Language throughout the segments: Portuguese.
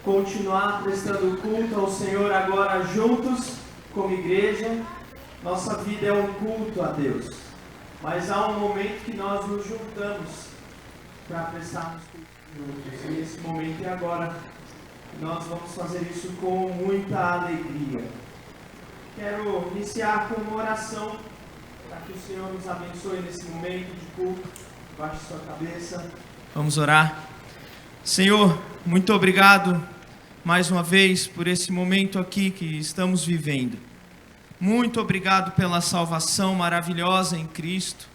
continuar prestando culto ao Senhor agora juntos, como igreja. Nossa vida é um culto a Deus, mas há um momento que nós nos juntamos para prestarmos culto juntos, e esse momento é agora. Nós vamos fazer isso com muita alegria. Quero iniciar com uma oração para que o Senhor nos abençoe nesse momento de culto. Baixe sua cabeça. Vamos orar. Senhor, muito obrigado mais uma vez por esse momento aqui que estamos vivendo. Muito obrigado pela salvação maravilhosa em Cristo.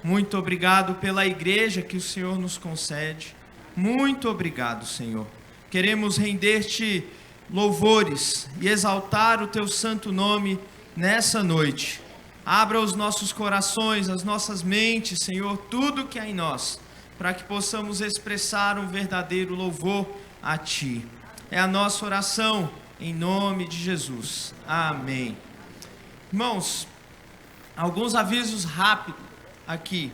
Muito obrigado pela igreja que o Senhor nos concede. Muito obrigado, Senhor. Queremos render-te louvores e exaltar o teu santo nome nessa noite. Abra os nossos corações, as nossas mentes, Senhor, tudo que há em nós, para que possamos expressar um verdadeiro louvor a Ti. É a nossa oração, em nome de Jesus. Amém. Irmãos, alguns avisos rápidos aqui.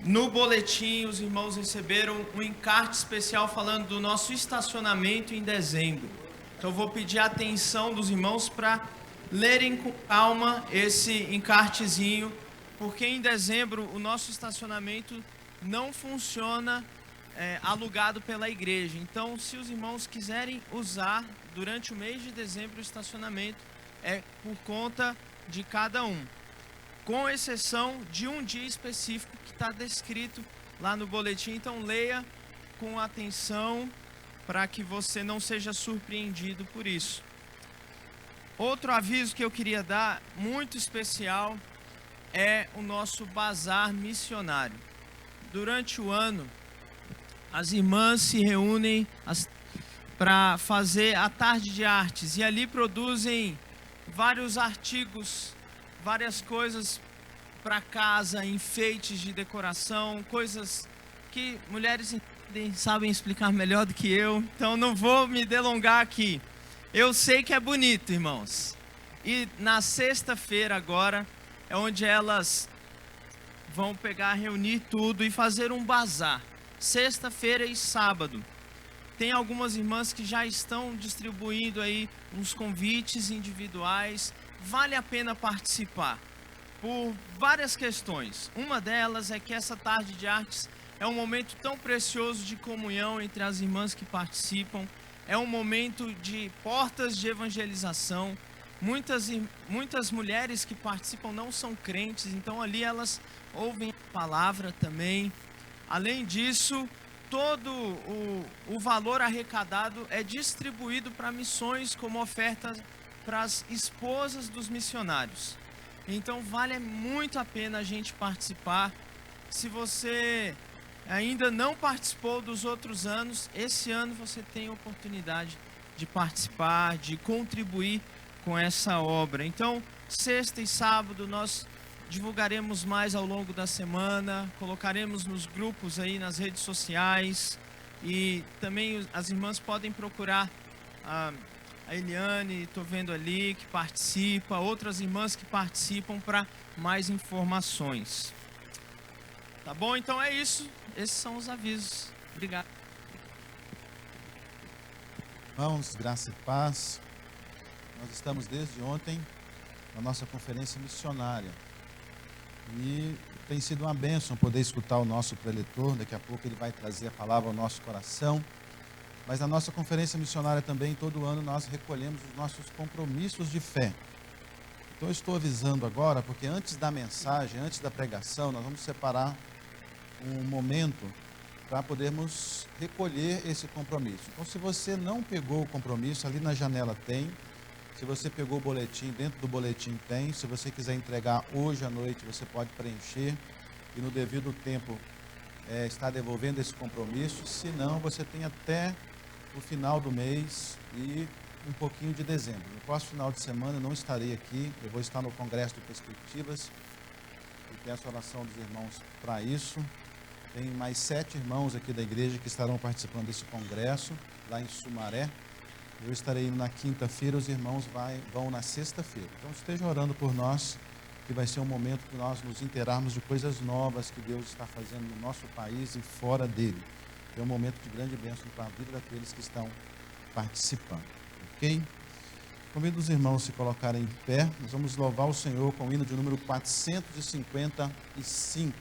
No boletim, os irmãos receberam um encarte especial falando do nosso estacionamento em dezembro. Então, eu vou pedir a atenção dos irmãos para lerem com calma esse encartezinho, porque em dezembro o nosso estacionamento não funciona alugado pela igreja. Então, se os irmãos quiserem usar durante o mês de dezembro o estacionamento, é por conta de cada um, com exceção de um dia específico que está descrito lá no boletim. Então leia com atenção para que você não seja surpreendido por isso. Outro aviso que eu queria dar, muito especial, é o nosso bazar missionário. Durante o ano, as irmãs se reúnem para fazer a tarde de artes e ali produzem vários artigos, várias coisas para casa, enfeites de decoração, coisas que mulheres sabem explicar melhor do que eu, então não vou me delongar aqui. Eu sei que é bonito, irmãos. E na sexta-feira agora é onde elas vão reunir tudo e fazer um bazar. Sexta-feira e sábado. Tem algumas irmãs que já estão distribuindo aí uns convites individuais. Vale a pena participar por várias questões. Uma delas é que essa tarde de artes é um momento tão precioso de comunhão entre as irmãs que participam. É um momento de portas de evangelização. Muitas mulheres que participam não são crentes, então ali elas ouvem a palavra também. Além disso, todo o valor arrecadado é distribuído para missões como oferta para as esposas dos missionários. Então vale muito a pena a gente participar. Se você ainda não participou dos outros anos, esse ano você tem a oportunidade de participar, de contribuir com essa obra. Então, sexta e sábado nós divulgaremos mais ao longo da semana, colocaremos nos grupos aí nas redes sociais, e também as irmãs podem procurar a Eliane, estou vendo ali, que participa, outras irmãs que participam para mais informações. Tá bom? Então é isso. Esses são os avisos. Obrigado. Irmãos, graça e paz. Nós estamos desde ontem na nossa conferência missionária. E tem sido uma bênção poder escutar o nosso preletor. Daqui a pouco ele vai trazer a palavra ao nosso coração. Mas na nossa conferência missionária também, todo ano, nós recolhemos os nossos compromissos de fé. Então eu estou avisando agora, porque antes da mensagem, antes da pregação, nós vamos separar um momento para podermos recolher esse compromisso. Então, se você não pegou o compromisso, ali na janela tem. Se você pegou o boletim, dentro do boletim tem. Se você quiser entregar hoje à noite, você pode preencher e no devido tempo estar devolvendo esse compromisso. Se não, você tem até o final do mês e um pouquinho de dezembro. No próximo final de semana eu não estarei aqui, eu vou estar no Congresso de Perspectivas e peço a oração dos irmãos para isso. Tem mais 7 irmãos aqui da igreja que estarão participando desse congresso, lá em Sumaré. Eu estarei indo na quinta-feira, os irmãos vão na sexta-feira. Então esteja orando por nós, que vai ser um momento que nós nos inteirarmos de coisas novas que Deus está fazendo no nosso país e fora dele. É um momento de grande bênção para a vida daqueles que estão participando, ok? Convido os irmãos a se colocarem em pé. Nós vamos louvar o Senhor com o hino de número 455.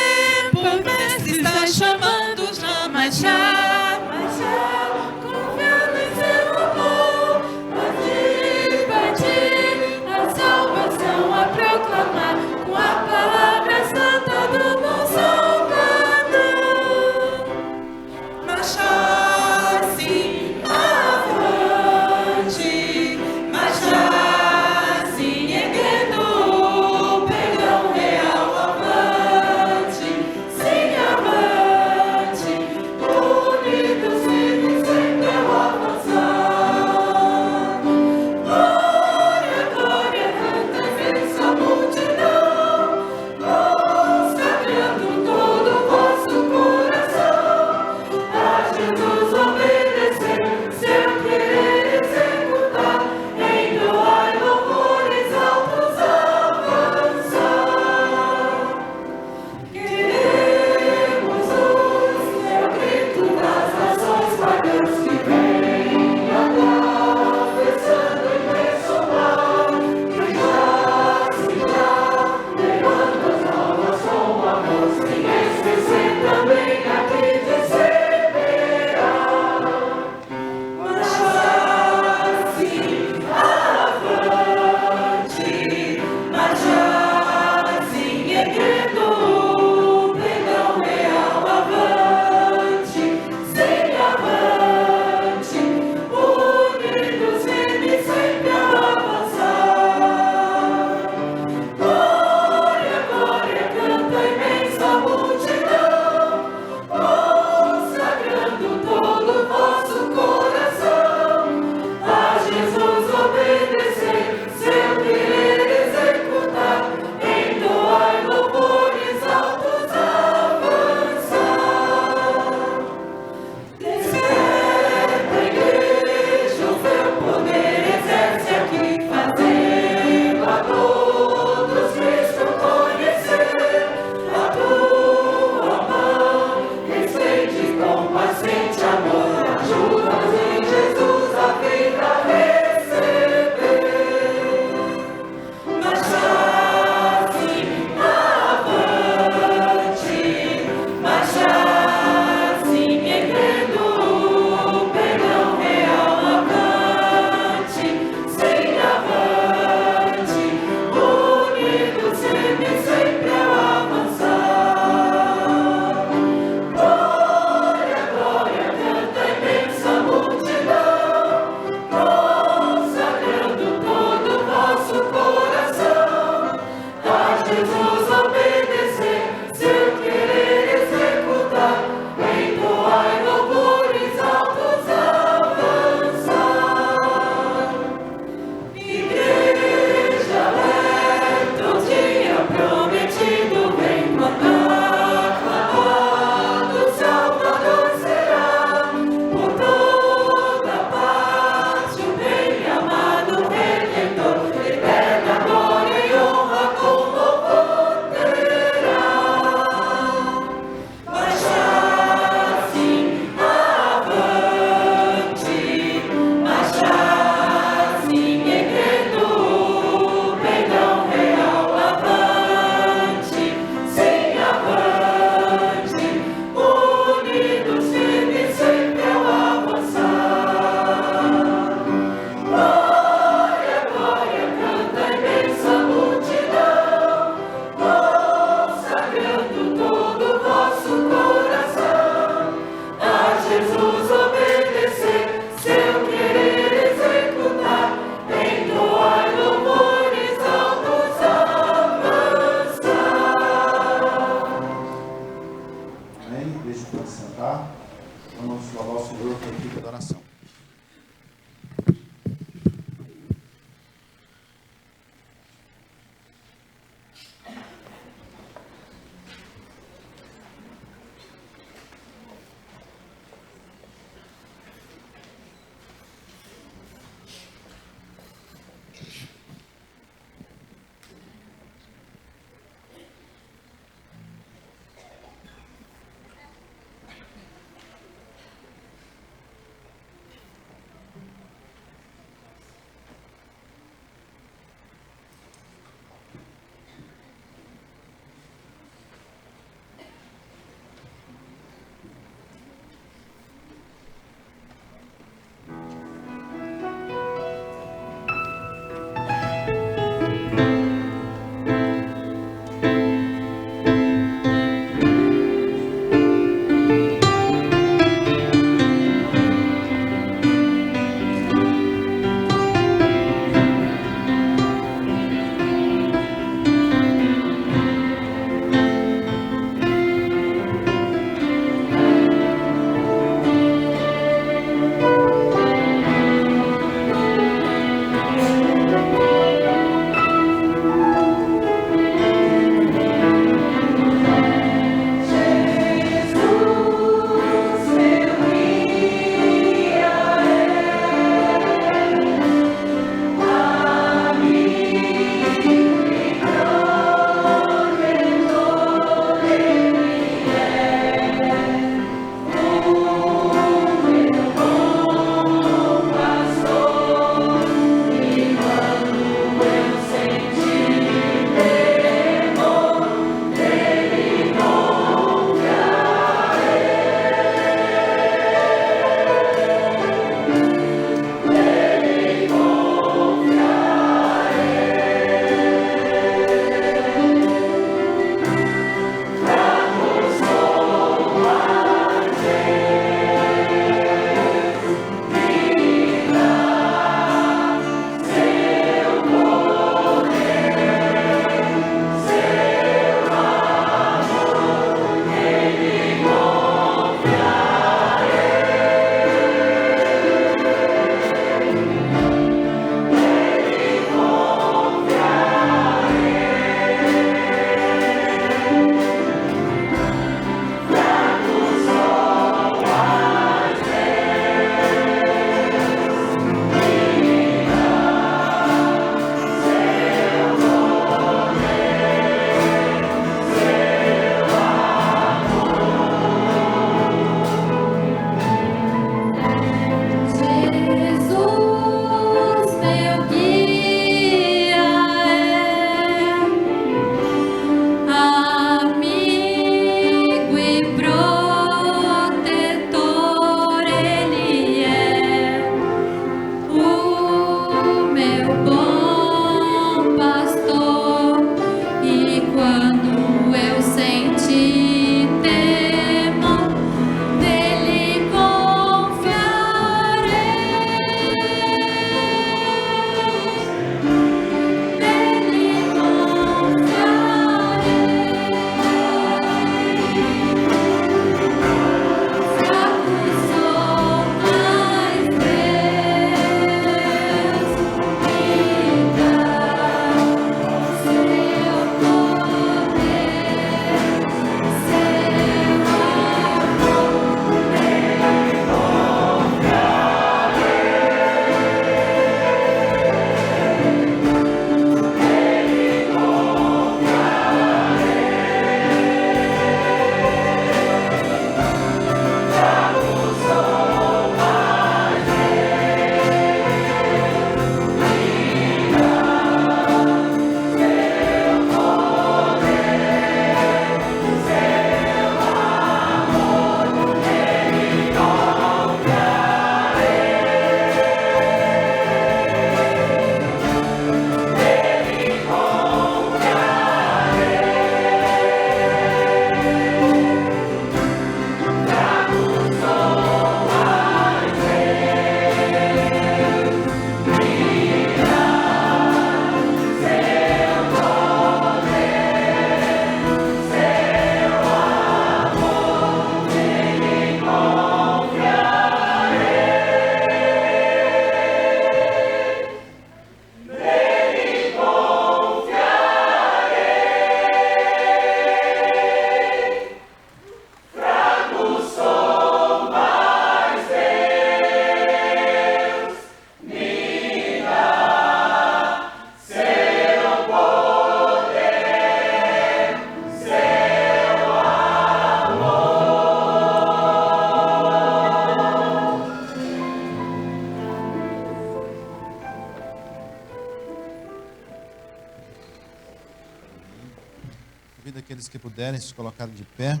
Convido aqueles que puderem se colocarem de pé,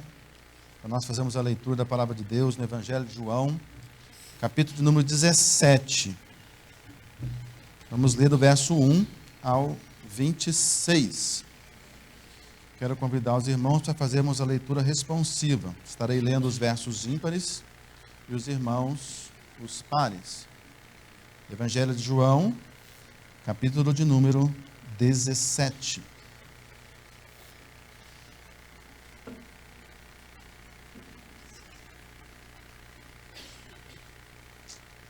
para nós fazermos a leitura da palavra de Deus no Evangelho de João, capítulo de número 17. Vamos ler do verso 1 ao 26. Quero convidar os irmãos para fazermos a leitura responsiva. Estarei lendo os versos ímpares e os irmãos os pares. Evangelho de João, capítulo de número 17.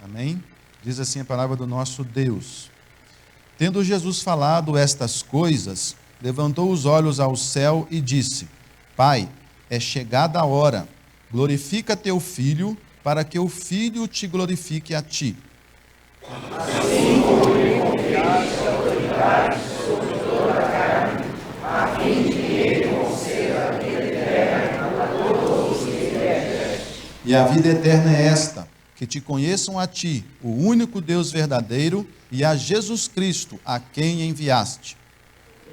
Amém? Diz assim a palavra do nosso Deus. Tendo Jesus falado estas coisas, levantou os olhos ao céu e disse: Pai, é chegada a hora, glorifica teu Filho, para que o Filho te glorifique a ti. Assim como lhe confiaste a autoridade sobre toda a carne, a fim de que ele conceda a vida eterna a todos os que lhe deste. E a vida eterna é esta: que te conheçam a ti, o único Deus verdadeiro, e a Jesus Cristo, a quem enviaste.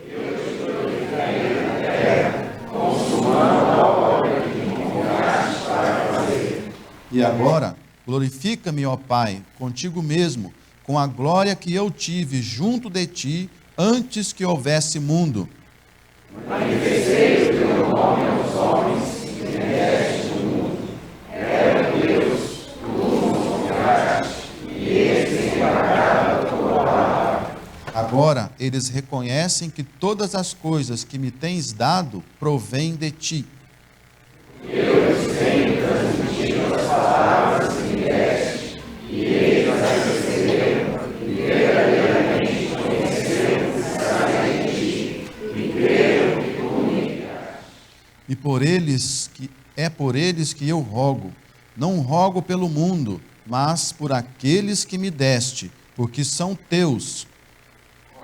Eu te glorificarei na terra, consumando a obra que me confiaste para fazer. E agora, glorifica-me, ó Pai, contigo mesmo, com a glória que eu tive junto de ti, antes que houvesse mundo. Manifestei o teu nome aos homens que me deste do mundo. Era Deus, tu nos confiaste, e eles têm guardado a tua palavra. Agora eles reconhecem que todas as coisas que me tens dado provêm de ti. Eu lhes tenho transmitido as palavras que me deste, e eles as receberam, e verdadeiramente conheceram que está em ti, e creram que tu me enviaste. E por eles que eu rogo. Não rogo pelo mundo, mas por aqueles que me deste, porque são teus.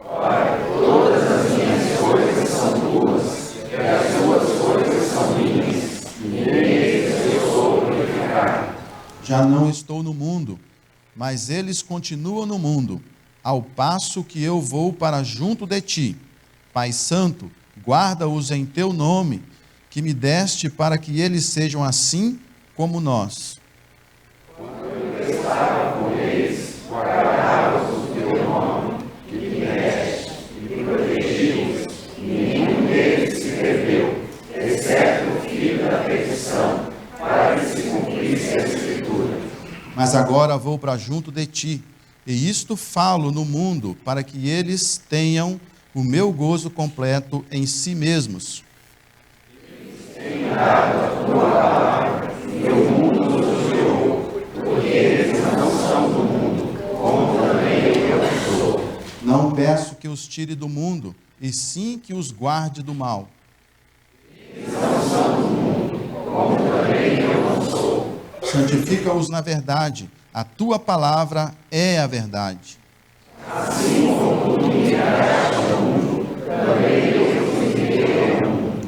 Ora, todas as minhas coisas são tuas, e as tuas coisas são minhas, e neles eu sou glorificado. Já não estou no mundo, mas eles continuam no mundo, ao passo que eu vou para junto de ti. Pai Santo, guarda-os em teu nome, que me deste, para que eles sejam assim como nós. Quando eu estava com eles, guardava-os o teu nome, que me deste, e protegi-os, e nenhum deles se perdeu, exceto o filho da perdição, para que se cumprisse a Escritura. Mas agora vou para junto de ti, e isto falo no mundo, para que eles tenham o meu gozo completo em si mesmos. Tenho dado a tua palavra, e o mundo os odiou, porque eles não são do mundo, como também eu não sou. Não peço que os tire do mundo, e sim que os guarde do mal. Eles não são do mundo, como também eu não sou. Santifica-os na verdade, a tua palavra é a verdade. Assim como tu me enviaste ao mundo, também eu os enviei ao mundo.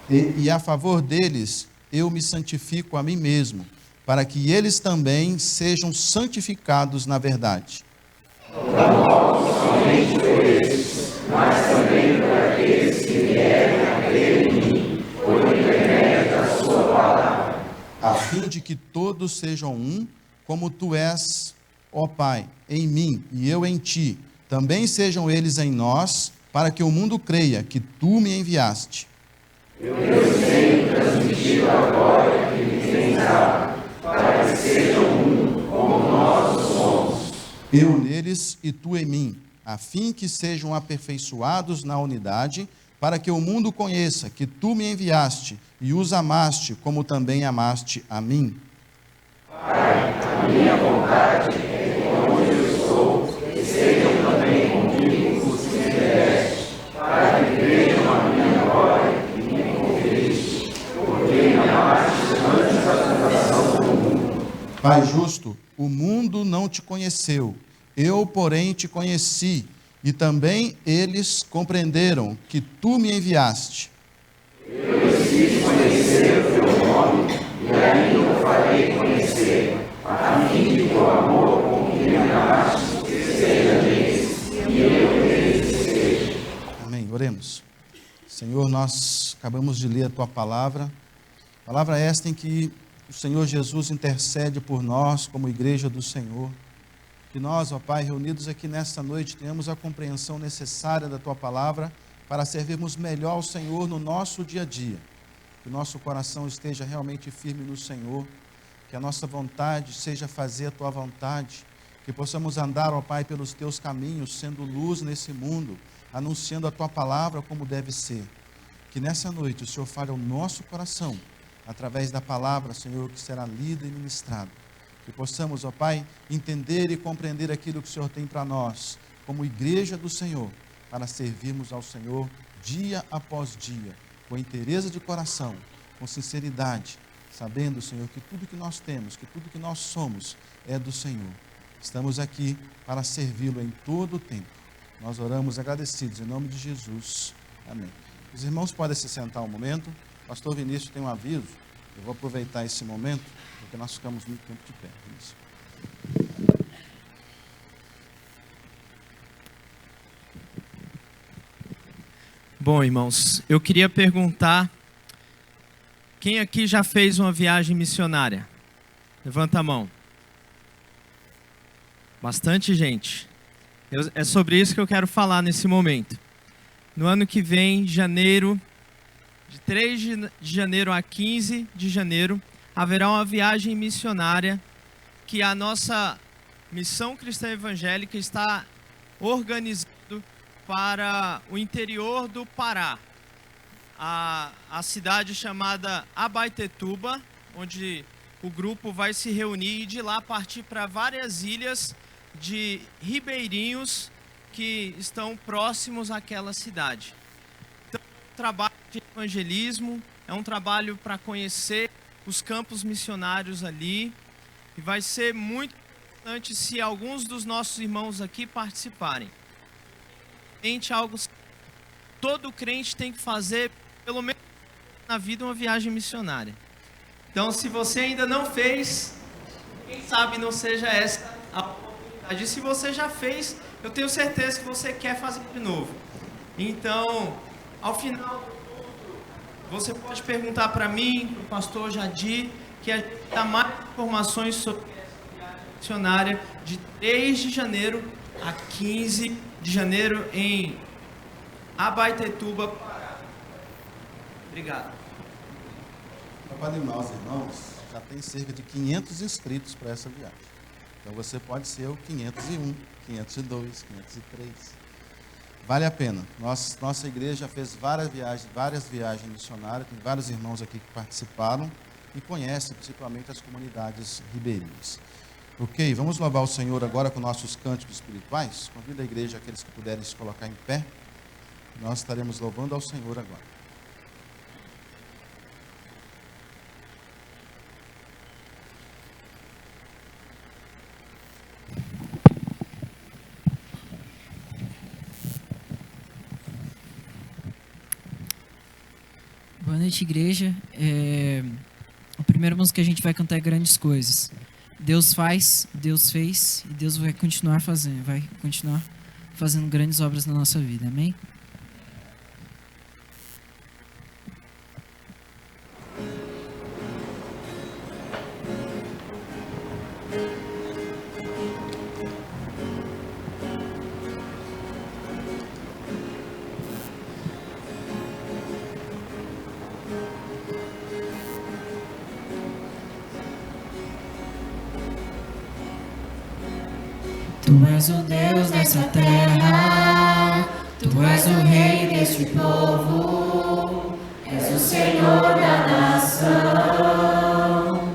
E a favor deles eu me santifico a mim mesmo, para que eles também sejam santificados na verdade. Não rogo somente por esses, mas também por aqueles que vierem a crer em mim, por intermédio da sua palavra. A fim de que todos sejam um, como tu és, ó Pai, em mim e eu em ti, também sejam eles em nós, para que o mundo creia que tu me enviaste. Eu lhes tenho transmitido a glória que me tens dado, para que sejam um, como nós o somos. Eu neles e tu em mim, a fim que sejam aperfeiçoados na unidade, para que o mundo conheça que tu me enviaste e os amaste, como também amaste a mim. Pai, a minha vontade é que onde eu estou, estejam também comigo os que me deste, para que vejam a minha glória que me conferiste, porque me amaste antes da fundação do mundo. Pai justo, o mundo não te conheceu, eu, porém, te conheci, e também eles compreenderam que tu me enviaste. Eu lhes fiz conhecer o teu nome, e ainda o farei conhecer, a fim de que o amor com que me amaste seja neles, e eu neles esteja. Amém. Oremos. Senhor, nós acabamos de ler a Tua palavra esta em que o Senhor Jesus intercede por nós como igreja do Senhor. Que nós, ó Pai, reunidos aqui nesta noite, tenhamos a compreensão necessária da Tua palavra para servirmos melhor ao Senhor no nosso dia a dia. Que o nosso coração esteja realmente firme no Senhor, que a nossa vontade seja fazer a Tua vontade, que possamos andar, ó Pai, pelos Teus caminhos, sendo luz nesse mundo, anunciando a Tua palavra como deve ser. Que nessa noite o Senhor fale ao nosso coração, através da palavra, Senhor, que será lida e ministrada. Que possamos, ó Pai, entender e compreender aquilo que o Senhor tem para nós, como igreja do Senhor, para servirmos ao Senhor dia após dia, com interesse de coração, com sinceridade, sabendo, Senhor, que tudo que nós temos, que tudo que nós somos é do Senhor. Estamos aqui para servi-lo em todo o tempo. Nós oramos agradecidos em nome de Jesus. Amém. Os irmãos podem se sentar um momento. Pastor Vinícius tem um aviso. Eu vou aproveitar esse momento, porque nós ficamos muito tempo de pé. Isso. Bom, irmãos, eu queria perguntar, quem aqui já fez uma viagem missionária? Levanta a mão. Bastante gente. É sobre isso que eu quero falar nesse momento. No ano que vem, janeiro, de 3 de janeiro a 15 de janeiro, haverá uma viagem missionária que a nossa Missão Cristã Evangélica está organizando para o interior do Pará. A cidade chamada Abaetetuba, onde o grupo vai se reunir e de lá partir para várias ilhas de ribeirinhos que estão próximos àquela cidade. Então, é um trabalho de evangelismo, é um trabalho para conhecer os campos missionários ali, e vai ser muito importante se alguns dos nossos irmãos aqui participarem. Algo todo crente tem que fazer, pelo menos na vida, uma viagem missionária. Então, se você ainda não fez, quem sabe não seja essa a oportunidade. E se você já fez, eu tenho certeza que você quer fazer de novo. Então, ao final do culto, você pode perguntar para mim, para o pastor Jadir, que a gente dá mais informações sobre essa viagem missionária de 3 de janeiro a 15 de janeiro em Abaetetuba, Pará. Obrigado. Para animar os irmãos, já tem cerca de 500 inscritos para essa viagem. Então você pode ser o 501, 502, 503. Vale a pena. Nossa igreja fez várias viagens missionárias, tem vários irmãos aqui que participaram e conhecem principalmente as comunidades ribeirinhas. Ok, vamos louvar o Senhor agora com nossos cânticos espirituais. Convido a igreja, aqueles que puderem se colocar em pé. Nós estaremos louvando ao Senhor agora. Boa noite, igreja. A primeira música que a gente vai cantar é Grandes Coisas. Deus faz, Deus fez e Deus vai continuar fazendo grandes obras na nossa vida. Amém? Tu és o Deus dessa terra, Tu és o Rei deste povo, és o Senhor da nação.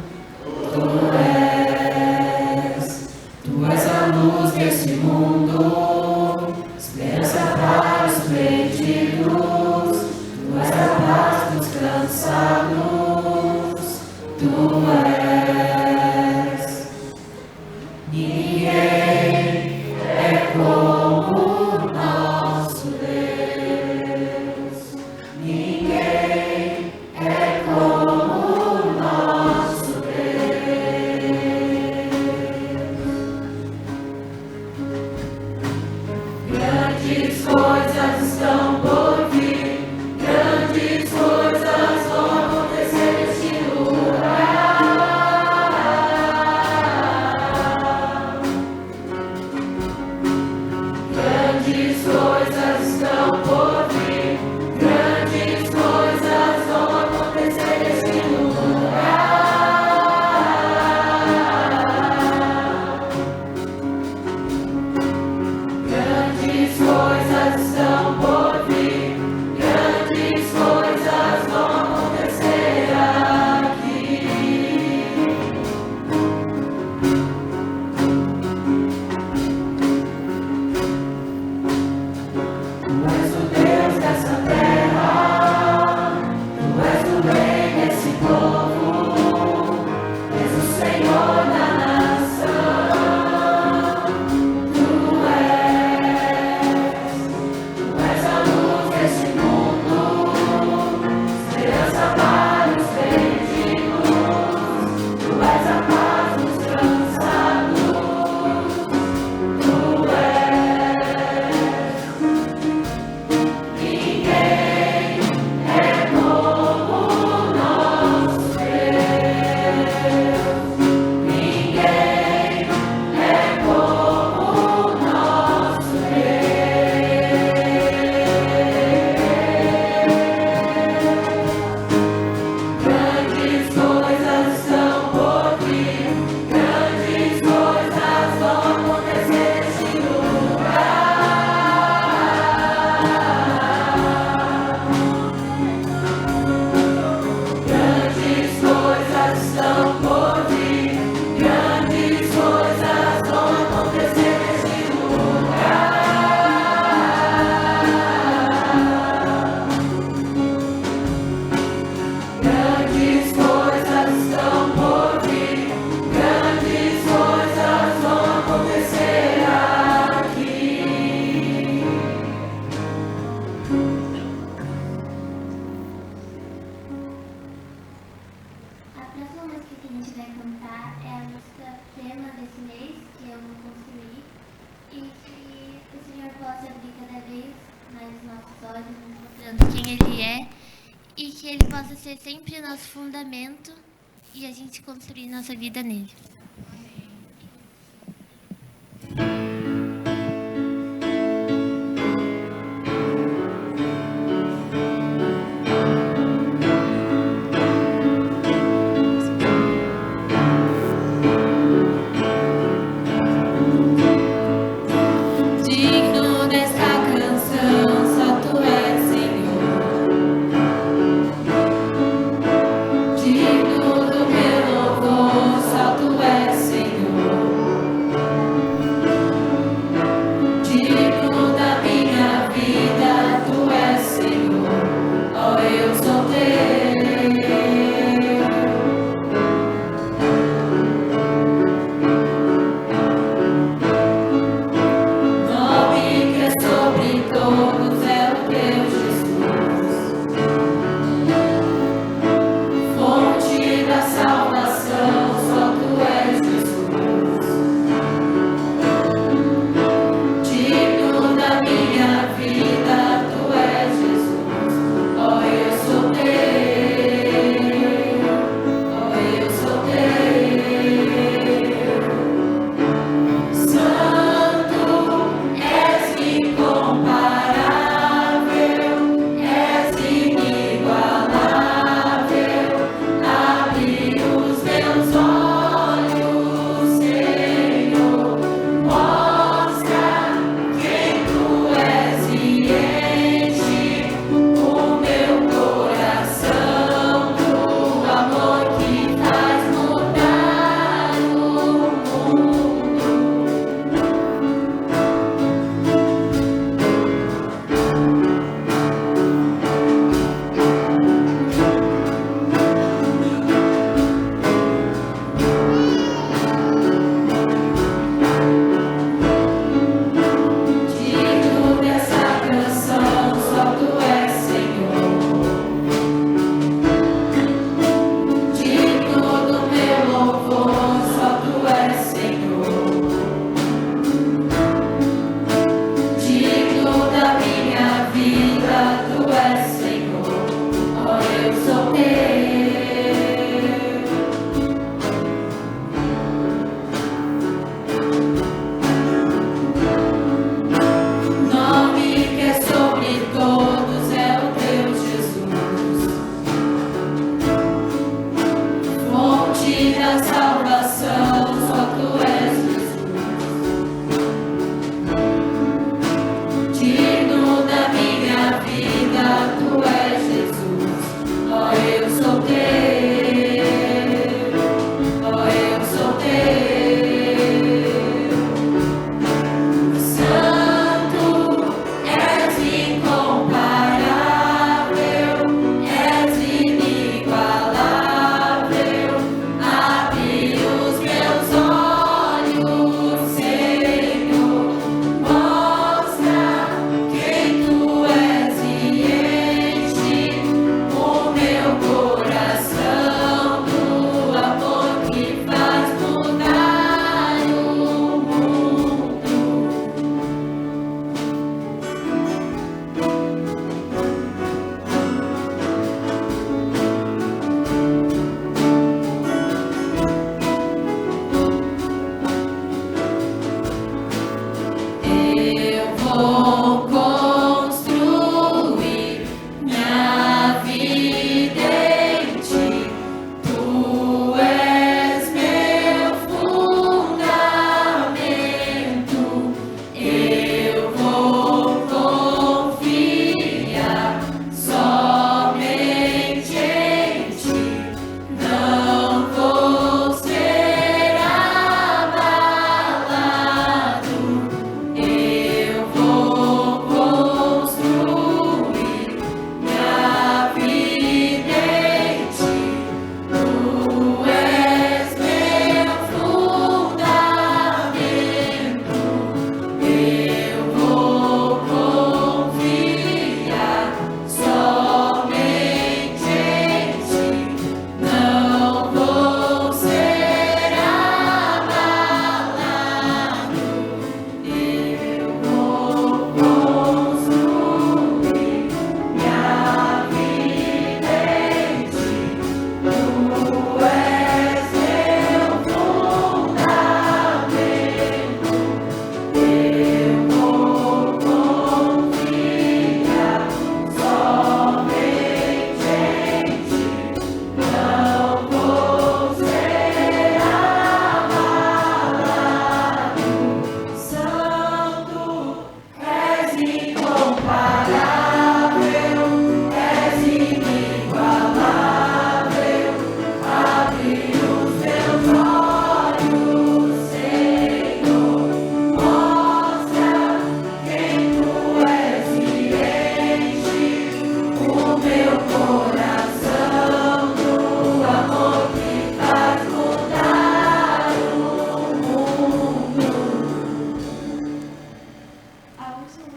Tu és a luz desse mundo, esperança para os perdidos, Tu és a paz dos cansados, Tu és. Ninguém é como o nosso Deus. Ninguém é como o nosso Deus. Grandes coisas estão por vir. Quem Ele é e que Ele possa ser sempre nosso fundamento e a gente construir nossa vida nele. Digno do meu louvor, só tu és.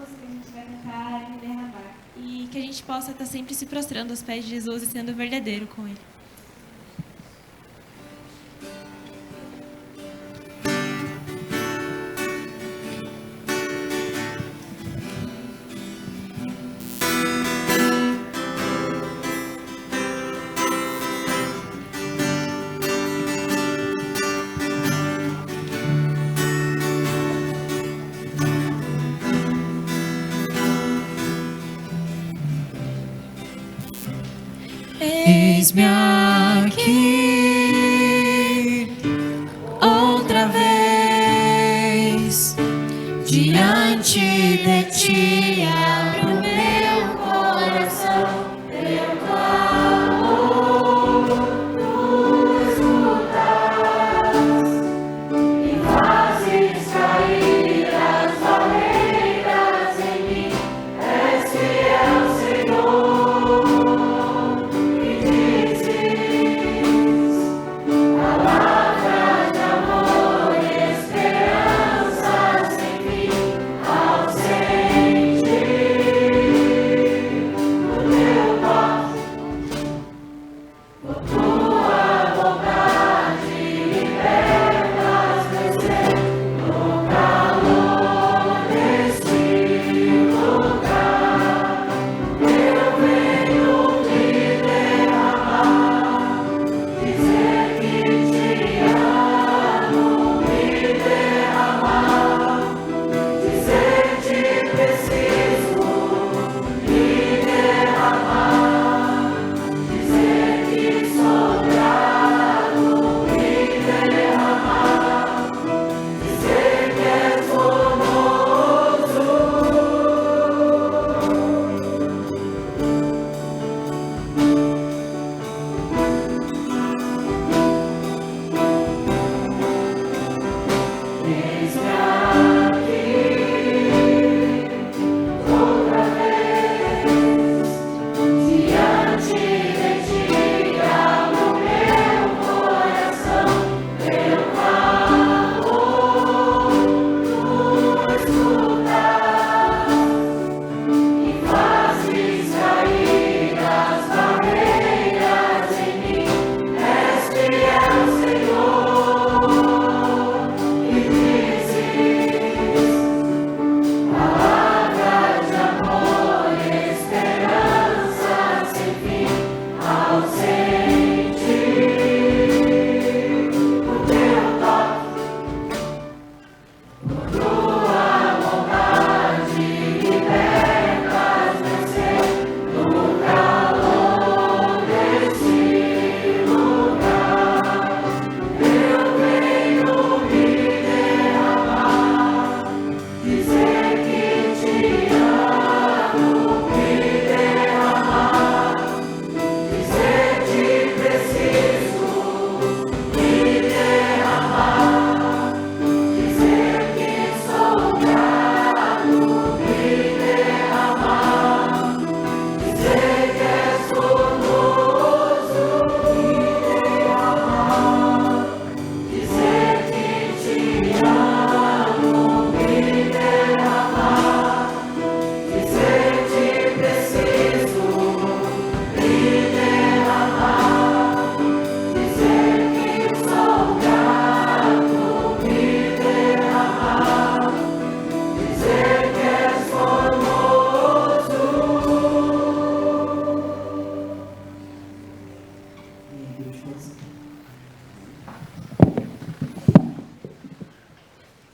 música que a gente vai cantar é Me Derramar. E que a gente possa estar sempre se prostrando aos pés de Jesus e sendo verdadeiro com Ele. Eis-me aqui outra vez diante de ti, abro o meu coração, teu clamor tu escutas e fazes cair as barreiras em mim. És fiel, Senhor.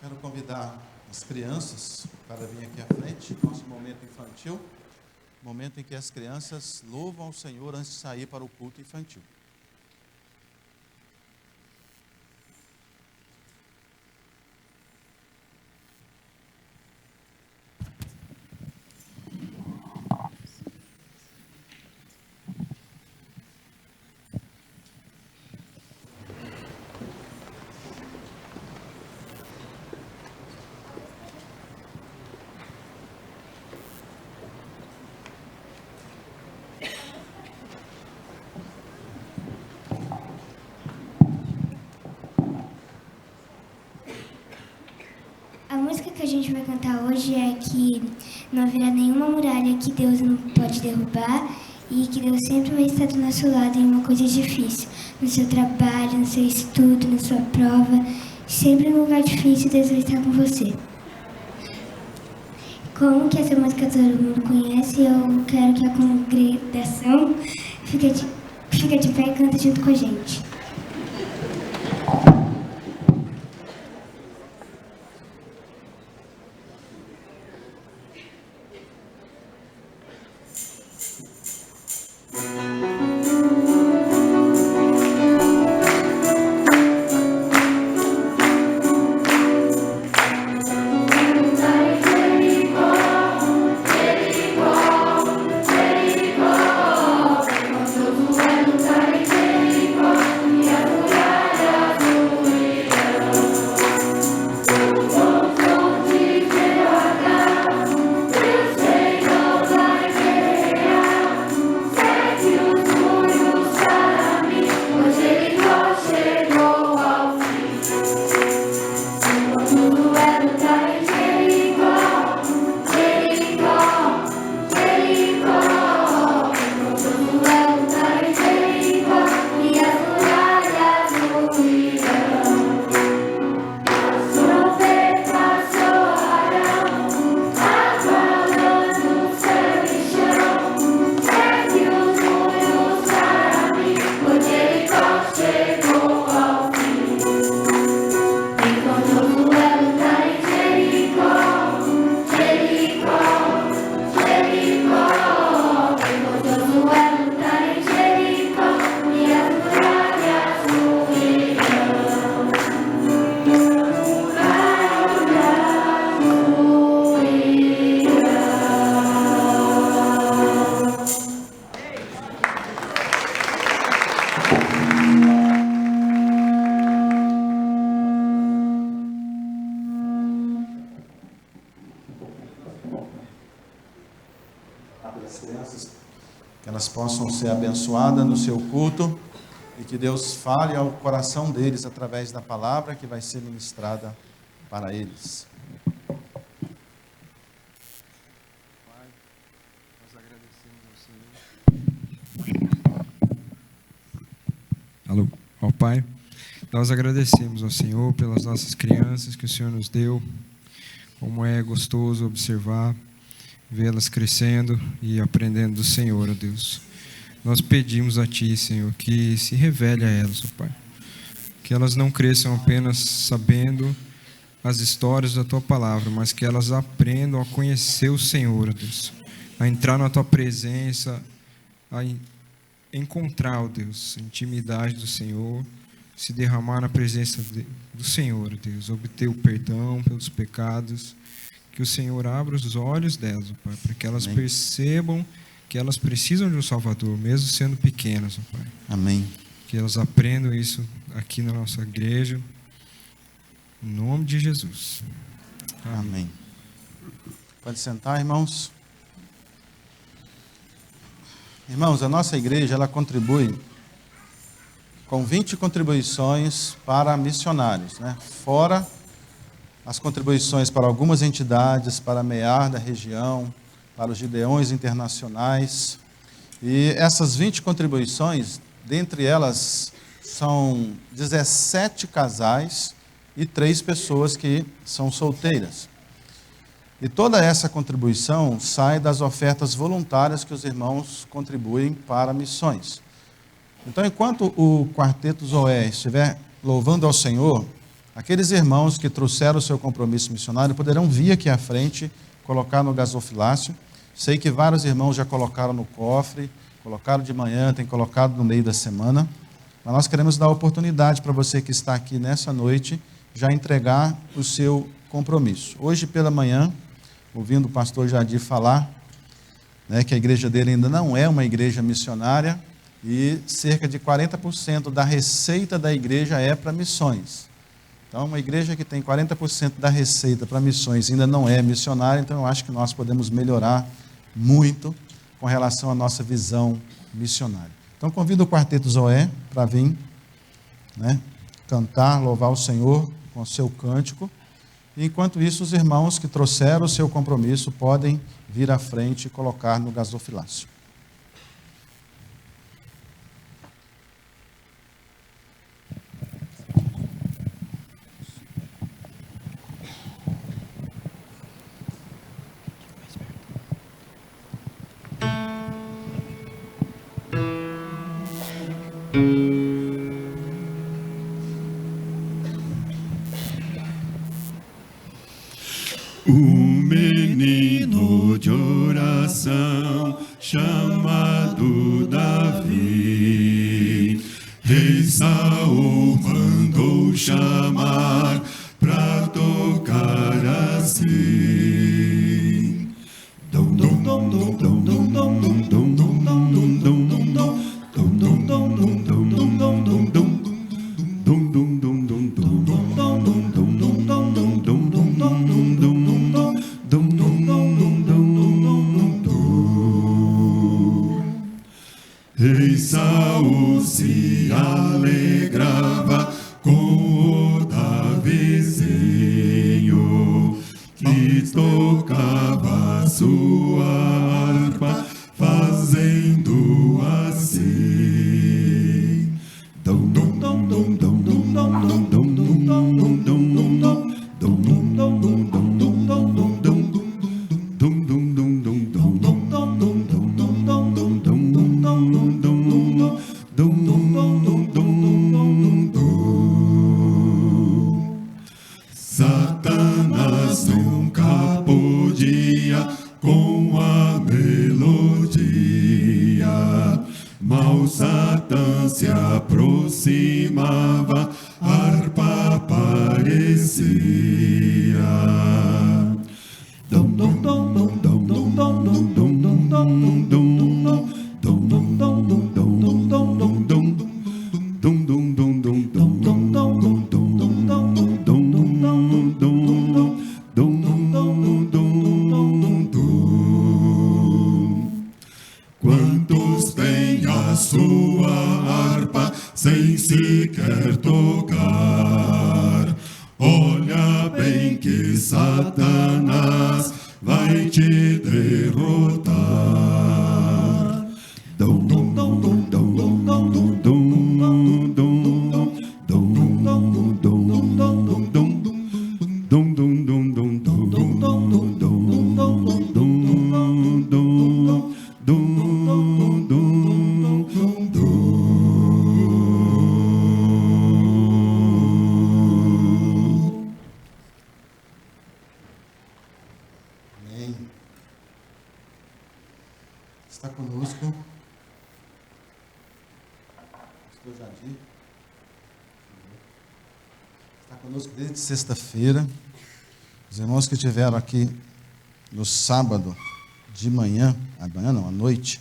Quero convidar as crianças para vir aqui à frente, nosso momento infantil, momento em que as crianças louvam ao Senhor antes de sair para o culto infantil. A música que a gente vai cantar hoje é que não haverá nenhuma muralha que Deus não pode derrubar e que Deus sempre vai estar do nosso lado em uma coisa difícil. No seu trabalho, no seu estudo, na sua prova, sempre no lugar difícil, Deus vai estar com você. Como que essa música todo mundo conhece, eu quero que a congregação fique de pé e canta junto com a gente. Que elas possam ser abençoadas no seu culto e que Deus fale ao coração deles através da palavra que vai ser ministrada para eles. Pai, nós agradecemos ao Senhor. Ó Pai, nós agradecemos ao Senhor pelas nossas crianças que o Senhor nos deu. Como é gostoso observar, vê-las crescendo e aprendendo do Senhor, ó Deus. Nós pedimos a Ti, Senhor, que se revele a elas, ó Pai. Que elas não cresçam apenas sabendo as histórias da Tua palavra, mas que elas aprendam a conhecer o Senhor, ó Deus. A entrar na Tua presença, a encontrar, ó Deus, a intimidade do Senhor, se derramar na presença do Senhor, ó Deus. Obter o perdão pelos pecados. Que o Senhor abra os olhos delas, ó Pai, para que elas Amém. percebam que elas precisam de um Salvador, mesmo sendo pequenas, ó Pai. Amém. Que elas aprendam isso aqui na nossa igreja, em nome de Jesus. Amém. Pode sentar, irmãos. Irmãos, a nossa igreja, ela contribui com 20 contribuições para missionários, né? Fora as contribuições para algumas entidades, para a MEAR da região, para os Gideões internacionais. E essas 20 contribuições, dentre elas, são 17 casais e 3 pessoas que são solteiras. E toda essa contribuição sai das ofertas voluntárias que os irmãos contribuem para missões. Então, enquanto o Quarteto Zoé estiver louvando ao Senhor, aqueles irmãos que trouxeram o seu compromisso missionário poderão vir aqui à frente, colocar no gasofilácio. Sei que vários irmãos já colocaram no cofre, colocaram de manhã, tem colocado no meio da semana. Mas nós queremos dar oportunidade para você que está aqui nessa noite, já entregar o seu compromisso. Hoje pela manhã, ouvindo o pastor Jadir falar, né, que a igreja dele ainda não é uma igreja missionária e cerca de 40% da receita da igreja é para missões. Então, uma igreja que tem 40% da receita para missões ainda não é missionária, então eu acho que nós podemos melhorar muito com relação à nossa visão missionária. Então, convido o Quarteto Zoé para vir, né, cantar, louvar o Senhor com o seu cântico. Enquanto isso, os irmãos que trouxeram o seu compromisso podem vir à frente e colocar no gasofilácio. O menino de oração chamado Davi, rei Saul mandou chamar pra tocar assim. Dom dom dom dom dom dom dom dom dom dom dom dom dom dom dom dom dom dom dom. Rei Saul se alegrava com o Davizinho, que tocava sua harpa, fazendo assim. Dom dom dom dom dom dom dom dom dom dom dom dom Satanás nunca podia com a melodia. Mal Satã se aproximava, a harpa aparecia. Dom dom dom dom dom dom dom dom dom dom dom dom dom dom quantos têm a sua harpa sem sequer tocar? Olha bem que Satanás vai te derrotar. Dom dom dom dom dom dom dom dom Está conosco Pastor Jadir. Está conosco desde sexta-feira. Os irmãos que estiveram aqui no sábado de manhã, à noite,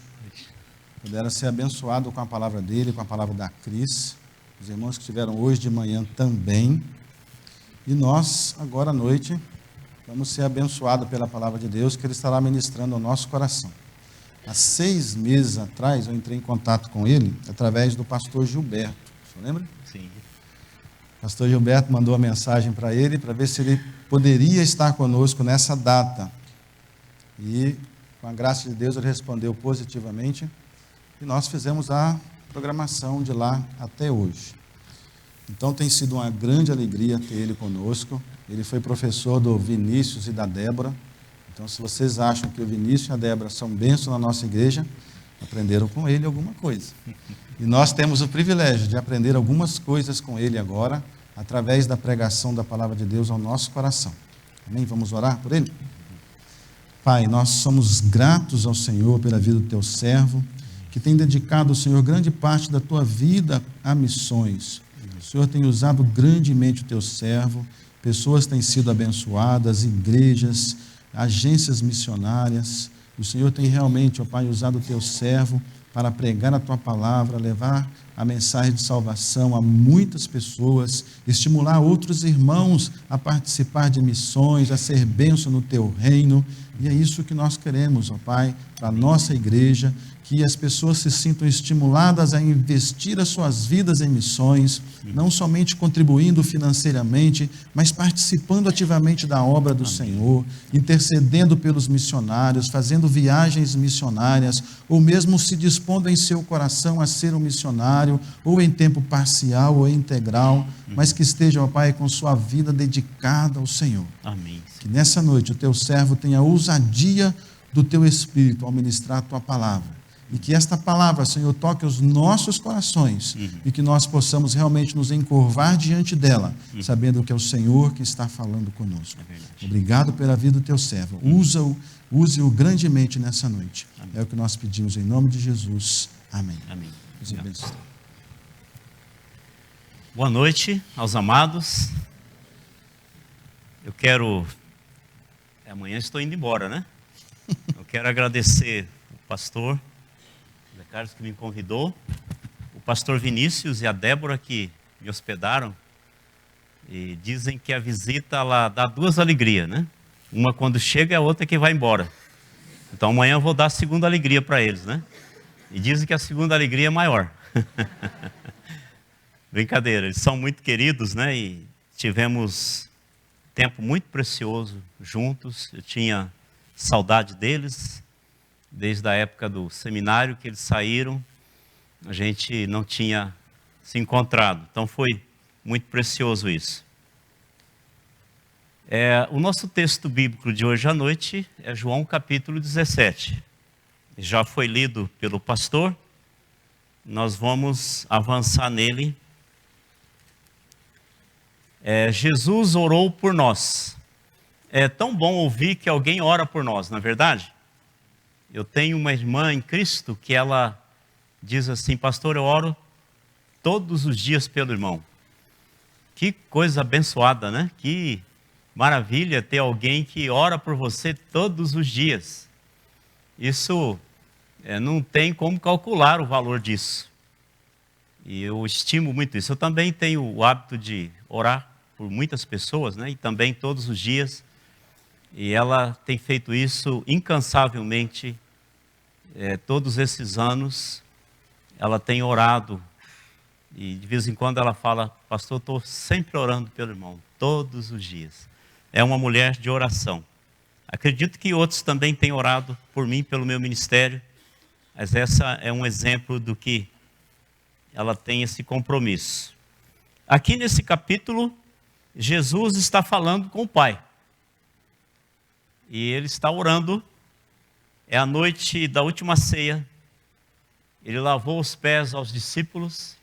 puderam ser abençoados com a palavra dele, com a palavra da Cris. Os irmãos que estiveram hoje de manhã também. E nós, agora à noite, vamos ser abençoados pela palavra de Deus, que ele estará ministrando ao nosso coração. Há 6 meses atrás, eu entrei em contato com ele através do pastor Gilberto. Você lembra? Sim. O pastor Gilberto mandou uma mensagem para ele, para ver se ele poderia estar conosco nessa data. E, com a graça de Deus, ele respondeu positivamente. E nós fizemos a programação de lá até hoje. Então, tem sido uma grande alegria ter ele conosco. Ele foi professor do Vinícius e da Débora. Então, se vocês acham que o Vinícius e a Débora são bênçãos na nossa igreja, aprenderam com ele alguma coisa. E nós temos o privilégio de aprender algumas coisas com ele agora, através da pregação da palavra de Deus ao nosso coração. Amém? Vamos orar por ele? Pai, nós somos gratos ao Senhor pela vida do teu servo, que tem dedicado, Senhor, grande parte da tua vida a missões. O Senhor tem usado grandemente o teu servo, pessoas têm sido abençoadas, igrejas, agências missionárias. O Senhor tem realmente, ó Pai, usado o teu servo para pregar a tua palavra, levar a mensagem de salvação a muitas pessoas, estimular outros irmãos a participar de missões, a ser bênção no teu reino. E é isso que nós queremos, ó Pai, para a nossa igreja, que as pessoas se sintam estimuladas a investir as suas vidas em missões, não somente contribuindo financeiramente, mas participando ativamente da obra do Senhor, intercedendo pelos missionários, fazendo viagens missionárias, ou mesmo se dispondo em seu coração a ser um missionário, ou em tempo parcial ou integral, mas que esteja, ó Pai, com sua vida dedicada ao Senhor. Amém. Que nessa noite o teu servo tenha a ousadia do teu Espírito ao ministrar a tua palavra. E que esta palavra, Senhor, toque os nossos corações e que nós possamos realmente nos encurvar diante dela, sabendo que é o Senhor que está falando conosco. Obrigado pela vida do teu servo. Use-o grandemente nessa noite. Amém. É o que nós pedimos em nome de Jesus. Amém. Amém. Deus abençoe. Boa noite aos amados. Eu quero... Amanhã estou indo embora, né? Eu quero agradecer o pastor Zé Carlos que me convidou, o pastor Vinícius e a Débora que me hospedaram, e dizem que a visita ela dá duas alegrias, né? Uma quando chega e a outra que vai embora. Então amanhã eu vou dar a segunda alegria para eles, né? E dizem que a segunda alegria é maior. Brincadeira, eles são muito queridos, né? E tivemos tempo muito precioso juntos. Eu tinha saudade deles, desde a época do seminário que eles saíram, a gente não tinha se encontrado. Então foi muito precioso isso. O nosso texto bíblico de hoje à noite é João capítulo 17. Já foi lido pelo pastor, nós vamos avançar nele. Jesus orou por nós. É tão bom ouvir que alguém ora por nós, não é verdade? Eu tenho uma irmã em Cristo que ela diz assim: pastor, eu oro todos os dias pelo irmão. Que coisa abençoada, né? Que maravilha ter alguém que ora por você todos os dias. Isso não tem como calcular o valor disso. E eu estimo muito isso. Eu também tenho o hábito de orar por muitas pessoas, né? E também todos os dias. E ela tem feito isso incansavelmente todos esses anos. Ela tem orado. E de vez em quando ela fala: pastor, estou sempre orando pelo irmão, todos os dias. É uma mulher de oração. Acredito que outros também têm orado por mim, pelo meu ministério. Mas essa é um exemplo do que ela tem esse compromisso. Aqui nesse capítulo, Jesus está falando com o Pai. E ele está orando. É a noite da última ceia. Ele lavou os pés aos discípulos.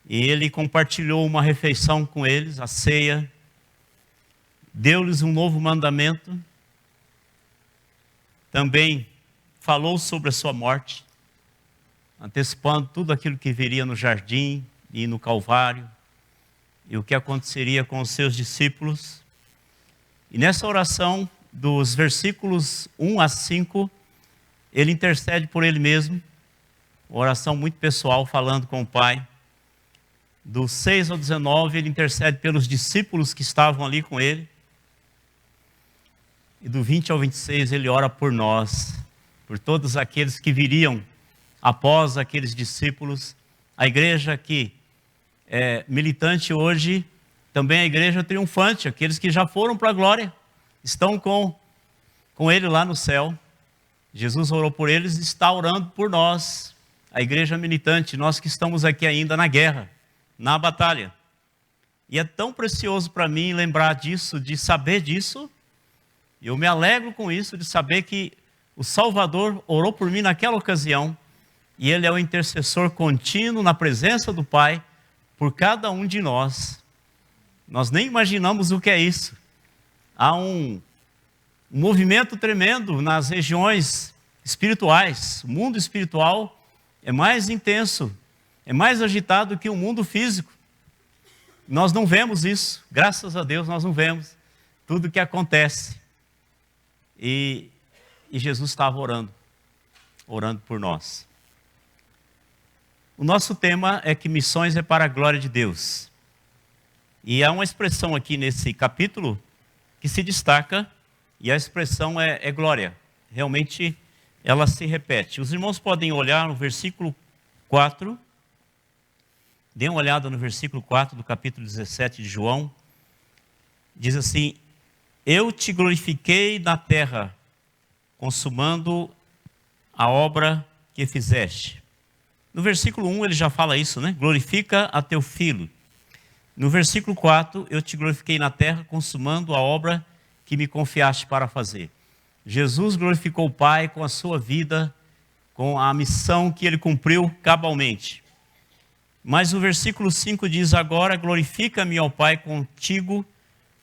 E ele compartilhou uma refeição com eles, a ceia. Deu-lhes um novo mandamento. Também falou sobre a sua morte, antecipando tudo aquilo que viria no jardim e no Calvário, e o que aconteceria com os seus discípulos. E nessa oração, dos versículos 1 a 5, ele intercede por ele mesmo, uma oração muito pessoal, falando com o Pai. Do 6 ao 19, ele intercede pelos discípulos que estavam ali com ele. E do 20 ao 26, ele ora por nós, por todos aqueles que viriam após aqueles discípulos. A igreja que é militante hoje, também a igreja triunfante, aqueles que já foram para a glória, estão com ele lá no céu. Jesus orou por eles e está orando por nós, a igreja militante, nós que estamos aqui ainda na guerra, na batalha. E é tão precioso para mim lembrar disso, de saber disso. Eu me alegro com isso, de saber que o Salvador orou por mim naquela ocasião, e Ele é o intercessor contínuo na presença do Pai, por cada um de nós. Nós nem imaginamos o que é isso. Há um movimento tremendo nas regiões espirituais. O mundo espiritual é mais intenso, é mais agitado que o mundo físico. Nós não vemos isso, graças a Deus nós não vemos tudo o que acontece. E Jesus estava orando por nós. O nosso tema é que missões é para a glória de Deus. E há uma expressão aqui nesse capítulo que se destaca, E a expressão é glória. Realmente, ela se repete. Os irmãos podem olhar no versículo 4. Dê uma olhada no versículo 4 do capítulo 17 de João. Diz assim: eu te glorifiquei na terra, consumando a obra que fizeste. No versículo 1 ele já fala isso, né? Glorifica a teu filho. No versículo 4, eu te glorifiquei na terra, consumando a obra que me confiaste para fazer. Jesus glorificou o Pai com a sua vida, com a missão que ele cumpriu cabalmente. Mas o versículo 5 diz: agora glorifica-me, ó Pai, contigo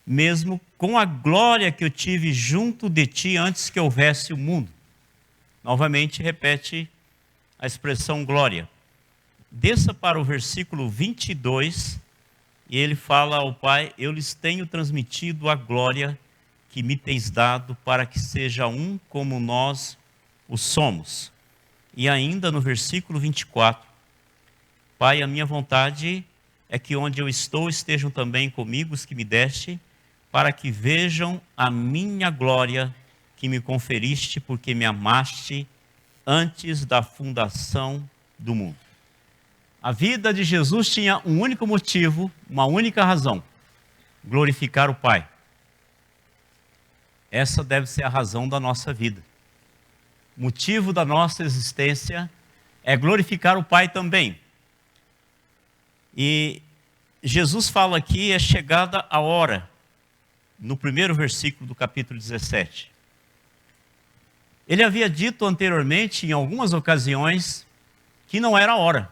mesmo, com a glória que eu tive junto de ti antes que houvesse o mundo. Novamente repete a expressão glória. Desça para o versículo 22, e ele fala ao Pai: eu lhes tenho transmitido a glória que me tens dado, para que seja um como nós o somos. E ainda no versículo 24, Pai, a minha vontade é que onde eu estou estejam também comigo os que me deste, para que vejam a minha glória que me conferiste, porque me amaste antes da fundação do mundo. A vida de Jesus tinha um único motivo, uma única razão: glorificar o Pai. Essa deve ser a razão da nossa vida. O motivo da nossa existência é glorificar o Pai também. E Jesus fala aqui, é chegada a hora, no primeiro versículo do capítulo 17. Ele havia dito anteriormente, em algumas ocasiões, que não era a hora.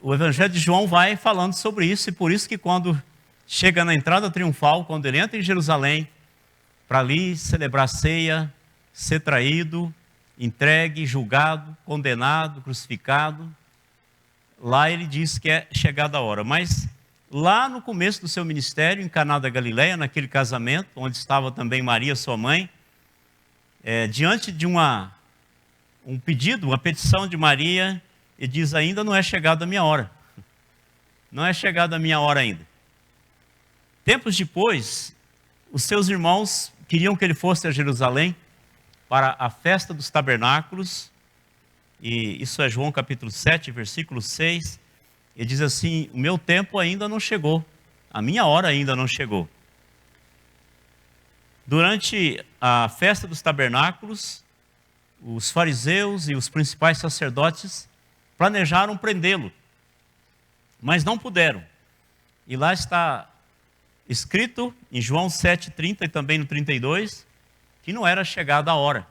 O Evangelho de João vai falando sobre isso, e por isso que quando chega na entrada triunfal, quando ele entra em Jerusalém, para ali celebrar a ceia, ser traído, entregue, julgado, condenado, crucificado, lá ele diz que é chegada a hora. Mas lá no começo do seu ministério, em Caná da Galileia, naquele casamento, onde estava também Maria, sua mãe, diante de um pedido, uma petição de Maria, ele diz: ainda não é chegada a minha hora. Não é chegada a minha hora ainda. Tempos depois, os seus irmãos queriam que ele fosse a Jerusalém para a festa dos tabernáculos, e isso é João capítulo 7, versículo 6, ele diz assim: o meu tempo ainda não chegou, a minha hora ainda não chegou. Durante a festa dos tabernáculos, os fariseus e os principais sacerdotes planejaram prendê-lo, mas não puderam. E lá está escrito em João 7,30 e também no 32, que não era chegada a hora,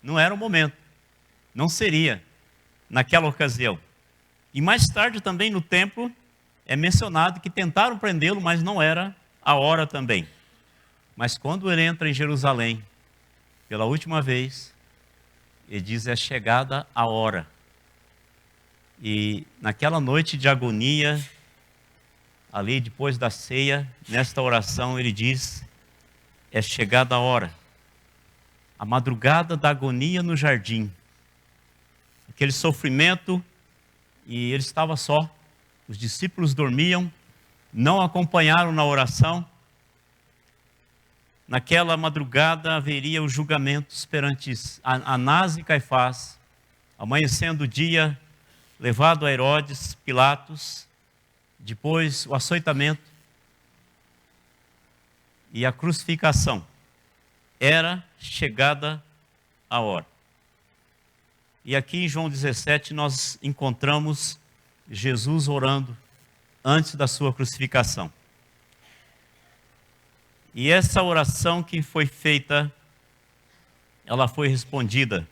não era o momento, não seria naquela ocasião. E mais tarde também no templo é mencionado que tentaram prendê-lo, mas não era a hora também. Mas quando ele entra em Jerusalém, pela última vez, ele diz: é chegada a hora. E naquela noite de agonia, ali depois da ceia, nesta oração ele diz: é chegada a hora. A madrugada da agonia no jardim. Aquele sofrimento, e ele estava só. Os discípulos dormiam, não acompanharam na oração. Naquela madrugada haveria os julgamentos perante Anás e Caifás. Amanhecendo o dia, levado a Herodes, Pilatos, depois o açoitamento e a crucificação. Era chegada a hora. E aqui em João 17 nós encontramos Jesus orando antes da sua crucificação. E essa oração que foi feita, ela foi respondida.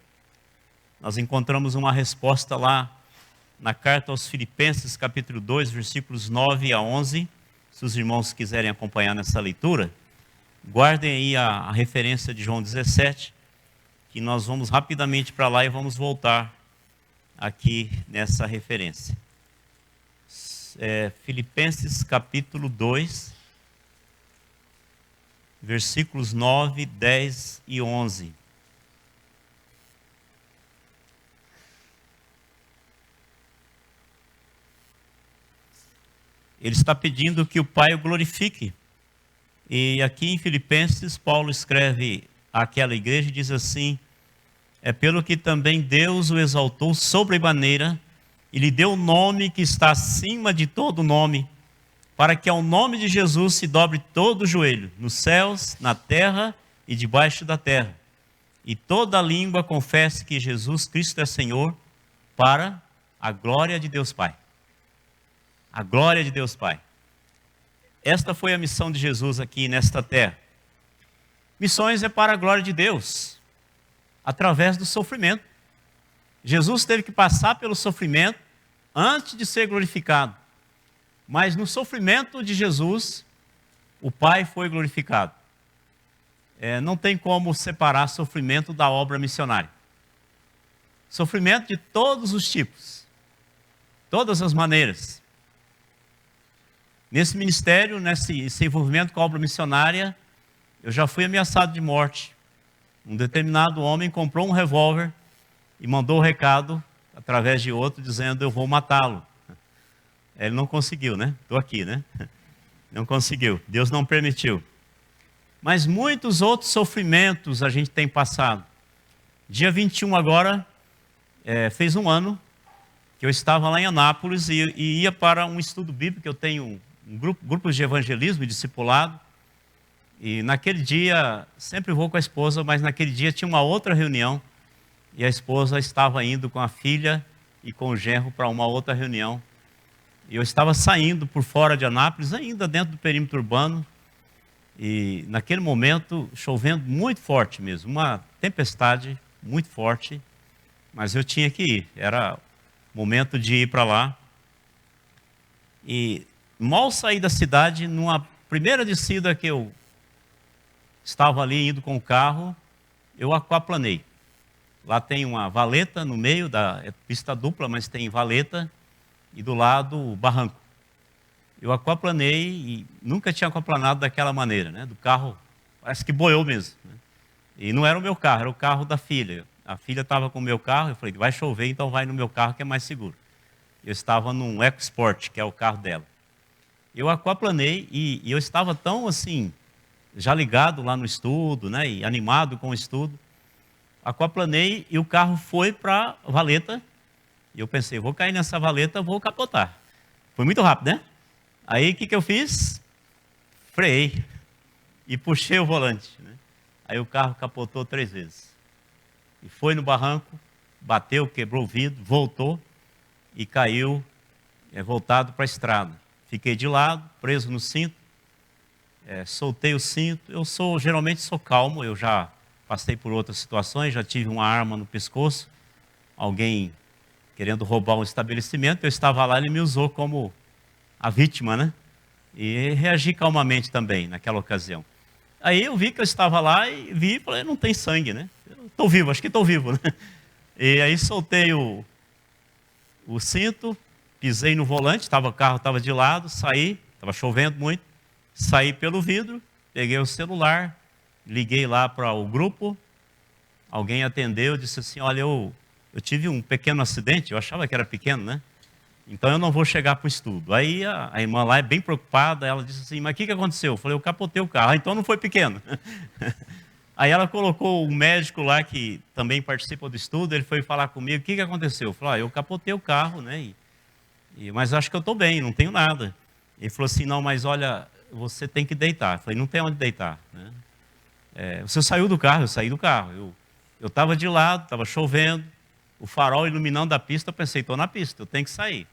Nós encontramos uma resposta lá na carta aos Filipenses, capítulo 2, versículos 9 a 11. Se os irmãos quiserem acompanhar nessa leitura, guardem aí a referência de João 17, que nós vamos rapidamente para lá e vamos voltar aqui nessa referência. Filipenses, capítulo 2, versículos 9, 10 e 11. Ele está pedindo que o Pai o glorifique E aqui em Filipenses, Paulo escreve àquela igreja e diz assim: é pelo que também Deus o exaltou sobremaneira e lhe deu o nome que está acima de todo nome, para que ao nome de Jesus se dobre todo o joelho, nos céus, na terra e debaixo da terra, e toda língua confesse que Jesus Cristo é Senhor, para a glória de Deus Pai. A glória de Deus Pai. Esta foi a missão de Jesus aqui nesta terra. Missões é para a glória de Deus, através do sofrimento. Jesus teve que passar pelo sofrimento antes de ser glorificado. Mas no sofrimento de Jesus, o Pai foi glorificado. Não tem como separar sofrimento da obra missionária. Sofrimento de todos os tipos, todas as maneiras. Nesse ministério, nesse envolvimento com a obra missionária, eu já fui ameaçado de morte. Um determinado homem comprou um revólver e mandou o recado, através de outro, dizendo: eu vou matá-lo. Ele não conseguiu, né? Estou aqui, né? Não conseguiu, Deus não permitiu. Mas muitos outros sofrimentos a gente tem passado. Dia 21 agora, fez um ano, que eu estava lá em Anápolis e ia para um estudo bíblico. Eu tenho grupos de evangelismo e discipulado. E naquele dia, sempre vou com a esposa, mas naquele dia tinha uma outra reunião. E a esposa estava indo com a filha e com o genro para uma outra reunião. E eu estava saindo por fora de Anápolis, ainda dentro do perímetro urbano. E naquele momento, chovendo muito forte mesmo, uma tempestade muito forte. Mas eu tinha que ir, era momento de ir para lá. E mal saí da cidade, numa primeira descida que eu estava ali indo com o carro, eu aquaplanei. Lá tem uma valeta no meio, é pista dupla, mas tem valeta, e do lado o barranco. Eu aquaplanei e nunca tinha aquaplanado daquela maneira, né? Do carro, parece que boiou mesmo, né? E não era o meu carro, era o carro da filha. A filha estava com o meu carro, eu falei: vai chover, então vai no meu carro que é mais seguro. Eu estava num EcoSport, que é o carro dela. Eu aquaplanei e eu estava tão assim, já ligado lá no estudo, né? E animado com o estudo. Aquaplanei e o carro foi para a valeta. E eu pensei: vou cair nessa valeta, vou capotar. Foi muito rápido, né? Aí o que eu fiz? Freiei e puxei o volante, né? Aí o carro capotou 3 vezes. E foi no barranco, bateu, quebrou o vidro, voltou e caiu voltado para a estrada. Fiquei de lado, preso no cinto, soltei o cinto. Eu geralmente sou calmo, eu já passei por outras situações, já tive uma arma no pescoço, alguém querendo roubar um estabelecimento, eu estava lá, ele me usou como a vítima, né? E reagi calmamente também naquela ocasião. Aí eu vi que eu estava lá e vi e falei: não tem sangue, né? Estou vivo, acho que estou vivo, né? E aí soltei o cinto, pisei no volante, o carro estava de lado, saí, estava chovendo muito, saí pelo vidro, peguei o celular, liguei lá para o grupo, alguém atendeu, disse assim: olha, eu tive um pequeno acidente, eu achava que era pequeno, né? Então eu não vou chegar para o estudo. Aí a irmã lá é bem preocupada, ela disse assim: mas o que aconteceu? Eu falei: eu capotei o carro. Então não foi pequeno. Aí ela colocou um médico lá que também participa do estudo, ele foi falar comigo: o que aconteceu? Eu falei: eu capotei o carro, né? Mas acho que eu estou bem, não tenho nada. Ele falou assim: não, mas olha, você tem que deitar. Eu falei: não tem onde deitar, né? Você saiu do carro? Eu saí do carro. Eu estava de lado, estava chovendo, o farol iluminando a pista, eu pensei: estou na pista, eu tenho que sair.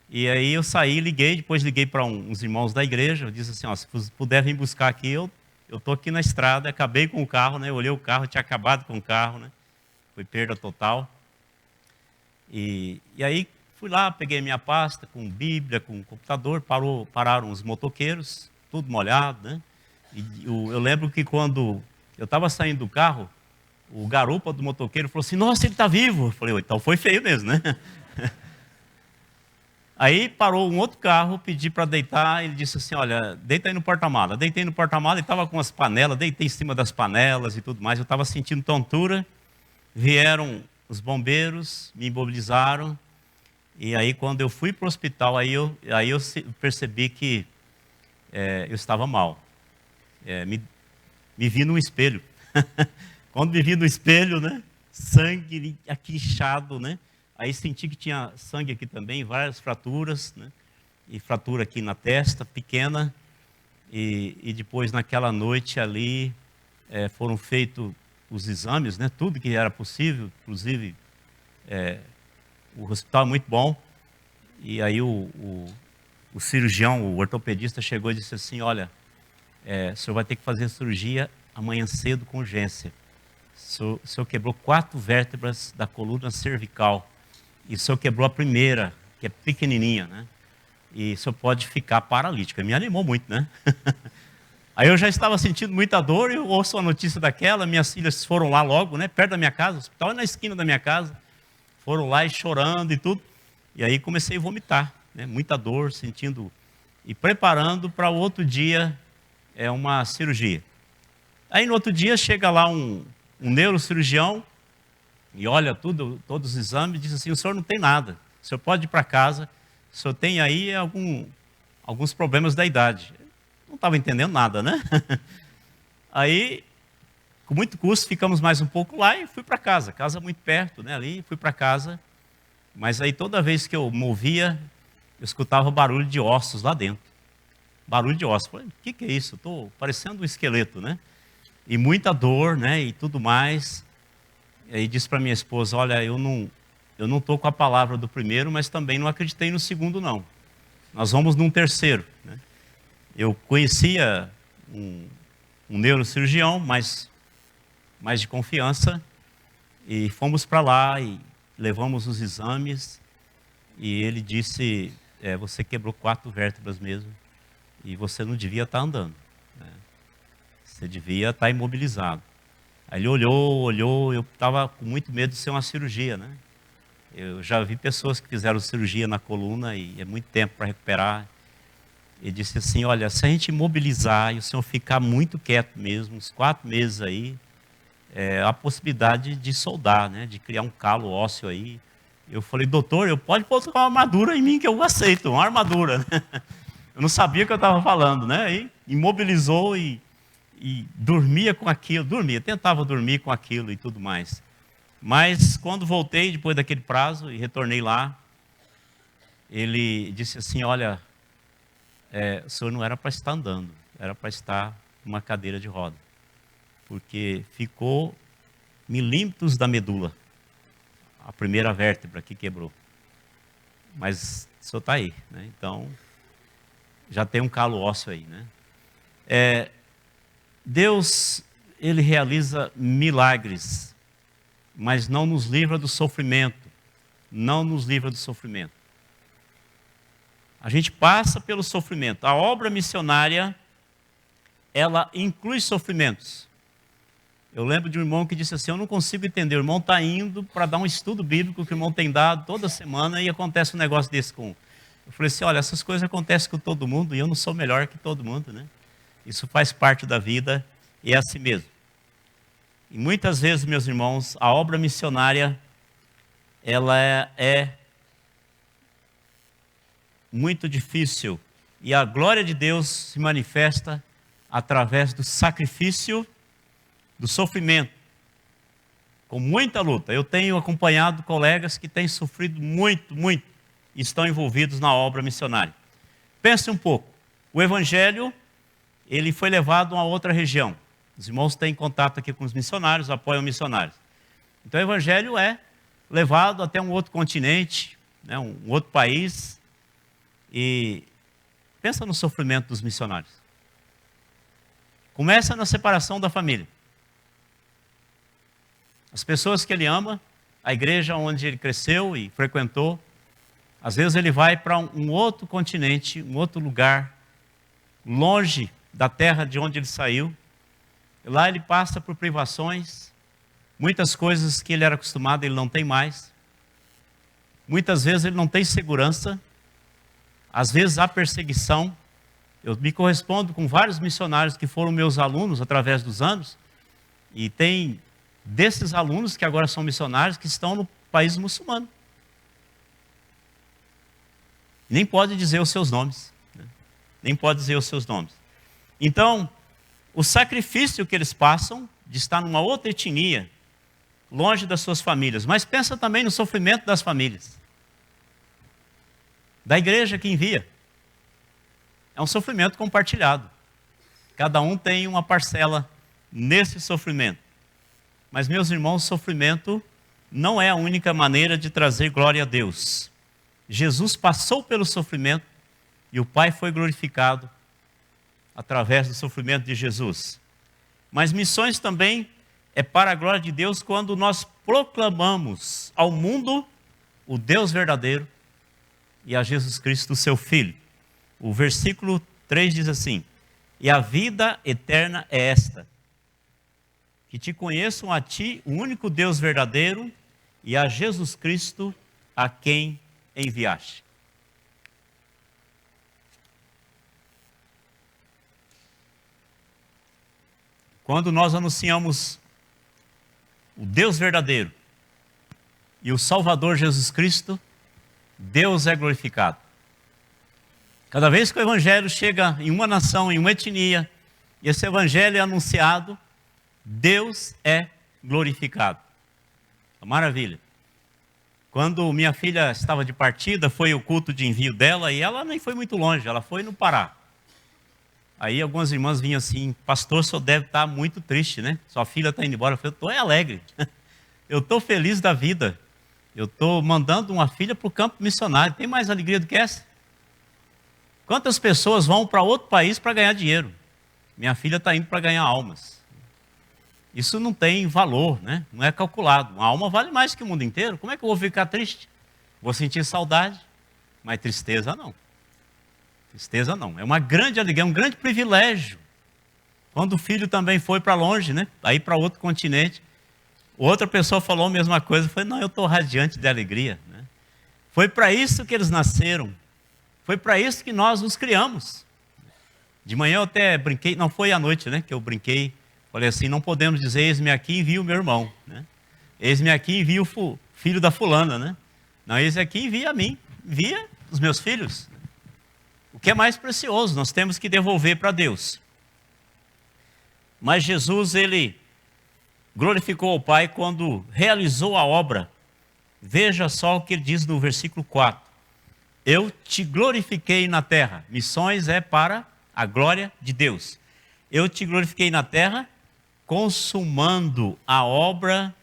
E aí eu saí, depois liguei para uns irmãos da igreja, eu disse assim: ó, se puder vir buscar aqui, eu estou aqui na estrada, acabei com o carro, né? Eu olhei o carro, tinha acabado com o carro, né? Foi perda total. E aí fui lá, peguei minha pasta com Bíblia, com computador, pararam os motoqueiros, tudo molhado, né? E eu lembro que quando eu estava saindo do carro, o garupa do motoqueiro falou assim: nossa, ele está vivo. Eu falei: então foi feio mesmo, né? Aí parou um outro carro, pedi para deitar, ele disse assim: olha, deita aí no porta-mala. Deitei no porta-mala e estava com as panelas, deitei em cima das panelas e tudo mais, eu estava sentindo tontura. Vieram os bombeiros, me imobilizaram, e aí quando eu fui para o hospital, aí eu percebi que eu estava mal. Me vi no espelho. Quando me vi no espelho, né? Sangue aqui inchado, né? Aí senti que tinha sangue aqui também, várias fraturas, né? E fratura aqui na testa, pequena. E depois, naquela noite ali, foram feitos os exames, né? Tudo que era possível, inclusive o hospital é muito bom. E aí o cirurgião, o ortopedista chegou e disse assim, olha, o senhor vai ter que fazer a cirurgia amanhã cedo com urgência. O senhor quebrou 4 vértebras da coluna cervical. E o senhor quebrou a primeira, que é pequenininha, né? E o senhor pode ficar paralítico. Me animou muito, né? Aí eu já estava sentindo muita dor, eu ouço a notícia daquela, minhas filhas foram lá logo, né? Perto da minha casa, o hospital é na esquina da minha casa. Foram lá e chorando e tudo. E aí comecei a vomitar, né? Muita dor, sentindo... E preparando para o outro dia uma cirurgia. Aí no outro dia chega lá um neurocirurgião e olha todos os exames e diz assim, o senhor não tem nada, o senhor pode ir para casa, o senhor tem aí alguns problemas da idade. Não estava entendendo nada, né? Aí, com muito custo, ficamos mais um pouco lá e fui para casa muito perto, né? Ali, fui para casa, mas aí toda vez que eu movia, eu escutava barulho de ossos lá dentro. Barulho de ossos. Falei, o que é isso? Estou parecendo um esqueleto, né? E muita dor, né? E tudo mais. E aí disse para minha esposa, olha, eu não estou com a palavra do primeiro, mas também não acreditei no segundo, não. Nós vamos num terceiro, né? Eu conhecia um neurocirurgião, mais de confiança, e fomos para lá e levamos os exames, e ele disse, você quebrou 4 vértebras mesmo, e você não devia estar andando, né? Você devia estar imobilizado. Aí ele olhou, eu estava com muito medo de ser uma cirurgia, né? Eu já vi pessoas que fizeram cirurgia na coluna e é muito tempo para recuperar. Ele disse assim, olha, se a gente imobilizar e o senhor ficar muito quieto mesmo, uns 4 meses aí, a possibilidade de soldar, né? De criar um calo ósseo aí. Eu falei, doutor, eu pode botar uma armadura em mim que eu aceito, uma armadura, né? Eu não sabia o que eu estava falando, né? Aí imobilizou e dormia com aquilo, tentava dormir com aquilo e tudo mais. Mas quando voltei, depois daquele prazo, e retornei lá, ele disse assim, olha, o senhor não era para estar andando, era para estar numa cadeira de roda, porque ficou milímetros da medula, a primeira vértebra que quebrou. Mas o senhor está aí, né? Então, já tem um calo ósseo aí, né? Deus, Ele realiza milagres, mas não nos livra do sofrimento. Não nos livra do sofrimento. A gente passa pelo sofrimento. A obra missionária, ela inclui sofrimentos. Eu lembro de um irmão que disse assim, eu não consigo entender, o irmão está indo para dar um estudo bíblico que o irmão tem dado toda semana e acontece um negócio desse com... Eu falei assim, olha, essas coisas acontecem com todo mundo e eu não sou melhor que todo mundo, né? Isso faz parte da vida e é assim mesmo. E muitas vezes, meus irmãos, a obra missionária, ela é muito difícil. E a glória de Deus se manifesta através do sacrifício, do sofrimento, com muita luta. Eu tenho acompanhado colegas que têm sofrido muito, muito, e estão envolvidos na obra missionária. Pense um pouco. O Evangelho, ele foi levado a uma outra região. Os irmãos têm contato aqui com os missionários, apoiam missionários. Então o Evangelho é levado até um outro continente, né, um outro país. E pensa no sofrimento dos missionários. Começa na separação da família. As pessoas que ele ama, a igreja onde ele cresceu e frequentou, às vezes ele vai para um outro continente, um outro lugar, longe da terra de onde ele saiu. Lá ele passa por privações, muitas coisas que ele era acostumado, ele não tem mais. Muitas vezes ele não tem segurança, às vezes há perseguição. Eu me correspondo com vários missionários que foram meus alunos através dos anos, e tem desses alunos que agora são missionários que estão no país muçulmano. Nem pode dizer os seus nomes, né? Nem pode dizer os seus nomes. Então, o sacrifício que eles passam de estar numa outra etnia, longe das suas famílias. Mas pensa também no sofrimento das famílias, da igreja que envia. É um sofrimento compartilhado. Cada um tem uma parcela nesse sofrimento. Mas, meus irmãos, sofrimento não é a única maneira de trazer glória a Deus. Jesus passou pelo sofrimento e o Pai foi glorificado através do sofrimento de Jesus. Mas missões também é para a glória de Deus quando nós proclamamos ao mundo o Deus verdadeiro e a Jesus Cristo, seu Filho. O versículo 3 diz assim: e a vida eterna é esta, que te conheçam a ti, o único Deus verdadeiro, e a Jesus Cristo, a quem enviaste. Quando nós anunciamos o Deus verdadeiro e o Salvador Jesus Cristo, Deus é glorificado. Cada vez que o Evangelho chega em uma nação, em uma etnia, e esse Evangelho é anunciado, Deus é glorificado. Maravilha. Quando minha filha estava de partida, foi o culto de envio dela, e ela nem foi muito longe, ela foi no Pará. Aí algumas irmãs vinham assim: pastor, o senhor deve estar muito triste, né? Sua filha está indo embora. Eu falei: eu estou alegre. Eu estou feliz da vida. Eu estou mandando uma filha para o campo missionário. Tem mais alegria do que essa? Quantas pessoas vão para outro país para ganhar dinheiro? Minha filha está indo para ganhar almas. Isso não tem valor, né? Não é calculado. Uma alma vale mais que o mundo inteiro. Como é que eu vou ficar triste? Vou sentir saudade, mas tristeza não. Tristeza não. É uma grande alegria, um grande privilégio. Quando o filho também foi para longe, né? Aí para outro continente. Outra pessoa falou a mesma coisa. Eu falei: não, eu estou radiante de alegria, né? Foi para isso que eles nasceram. Foi para isso que nós os criamos. De manhã eu até brinquei, não foi à noite, né? Que eu brinquei. Falei assim: não podemos dizer eis-me aqui, envia o meu irmão, né? Eis-me aqui, envia o filho da fulana, né? Não, eis-me aqui, envia a mim, envia os meus filhos. O que é mais precioso, nós temos que devolver para Deus. Mas Jesus, ele glorificou ao Pai quando realizou a obra. Veja só o que ele diz no versículo 4. Eu te glorifiquei na terra. Missões é para a glória de Deus. Eu te glorifiquei na terra, consumando a obra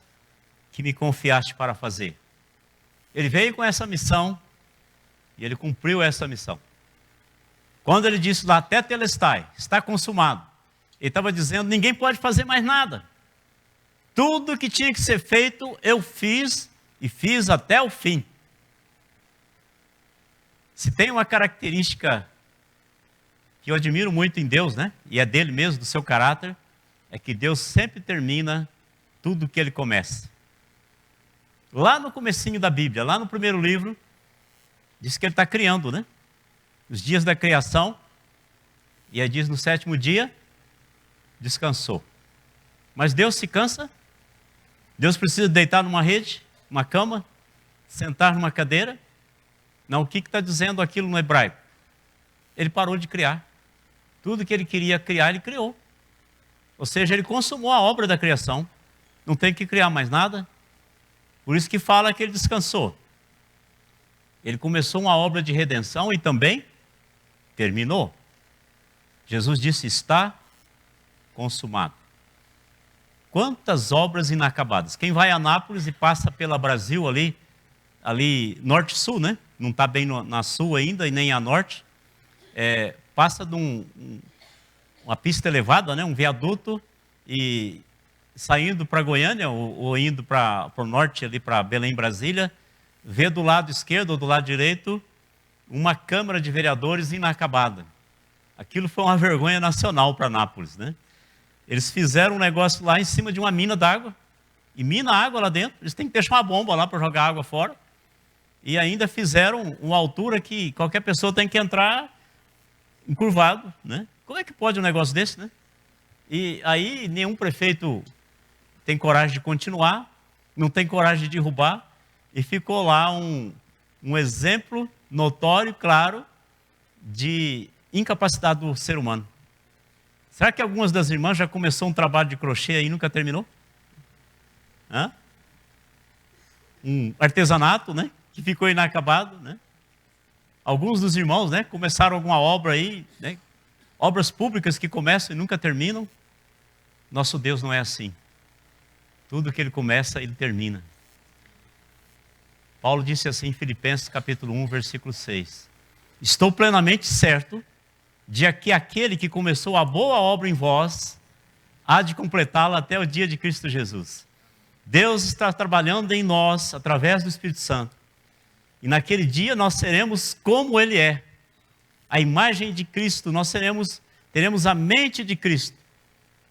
que me confiaste para fazer. Ele veio com essa missão e ele cumpriu essa missão. Quando ele disse lá, tetelestai, está consumado, ele estava dizendo: ninguém pode fazer mais nada. Tudo que tinha que ser feito, eu fiz e fiz até o fim. Se tem uma característica que eu admiro muito em Deus, né? E é dele mesmo, do seu caráter, é que Deus sempre termina tudo que ele começa. Lá no comecinho da Bíblia, lá no primeiro livro, diz que ele está criando, né? Os dias da criação, e aí diz: no sétimo dia, descansou. Mas Deus se cansa? Deus precisa deitar numa rede, uma cama, sentar numa cadeira? Não, o que está dizendo aquilo no hebraico? Ele parou de criar. Tudo que ele queria criar, ele criou. Ou seja, ele consumou a obra da criação. Não tem que criar mais nada. Por isso que fala que ele descansou. Ele começou uma obra de redenção e também terminou. Jesus disse: está consumado. Quantas obras inacabadas. Quem vai a Anápolis e passa pela Brasil ali norte-sul, né? Não está bem na sul ainda e nem a norte. Passa de uma pista elevada, né? Um viaduto, e saindo para Goiânia ou indo para o norte, ali para Belém, Brasília, vê do lado esquerdo ou do lado direito uma Câmara de Vereadores inacabada. Aquilo foi uma vergonha nacional para Anápolis, né? Eles fizeram um negócio lá em cima de uma mina d'água, e mina água lá dentro. Eles têm que deixar uma bomba lá para jogar água fora. E ainda fizeram uma altura que qualquer pessoa tem que entrar encurvado, né? Como é que pode um negócio desse, né? E aí nenhum prefeito tem coragem de continuar, não tem coragem de derrubar, e ficou lá um exemplo notório, claro, de incapacidade do ser humano. Será que algumas das irmãs já começou um trabalho de crochê aí e nunca terminou? Hã? Um artesanato, né? Que ficou inacabado, né? Alguns dos irmãos, né? Começaram alguma obra aí, né? Obras públicas que começam e nunca terminam. Nosso Deus não é assim. Tudo que Ele começa, Ele termina. Paulo disse assim em Filipenses capítulo 1, versículo 6. Estou plenamente certo de que aquele que começou a boa obra em vós há de completá-la até o dia de Cristo Jesus. Deus está trabalhando em nós através do Espírito Santo. E naquele dia nós seremos como Ele é. A imagem de Cristo, nós teremos a mente de Cristo.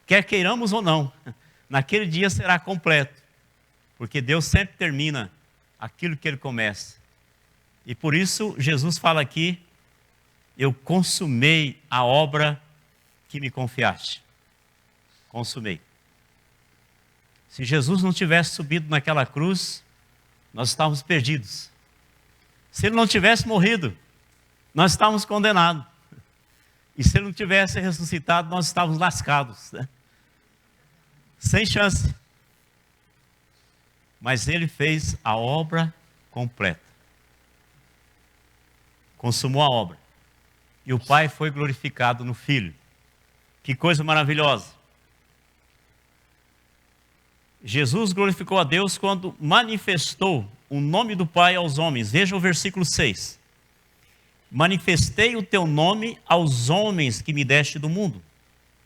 Quer queiramos ou não, naquele dia será completo. Porque Deus sempre termina aquilo que Ele começa. E por isso Jesus fala aqui, eu consumei a obra que me confiaste. Consumei. Se Jesus não tivesse subido naquela cruz, nós estávamos perdidos. Se Ele não tivesse morrido, nós estávamos condenados. E se Ele não tivesse ressuscitado, nós estávamos lascados, né? Sem chance. Mas Ele fez a obra completa. Consumou a obra. E o Pai foi glorificado no Filho. Que coisa maravilhosa. Jesus glorificou a Deus quando manifestou o nome do Pai aos homens. Veja o versículo 6. Manifestei o teu nome aos homens que me deste do mundo.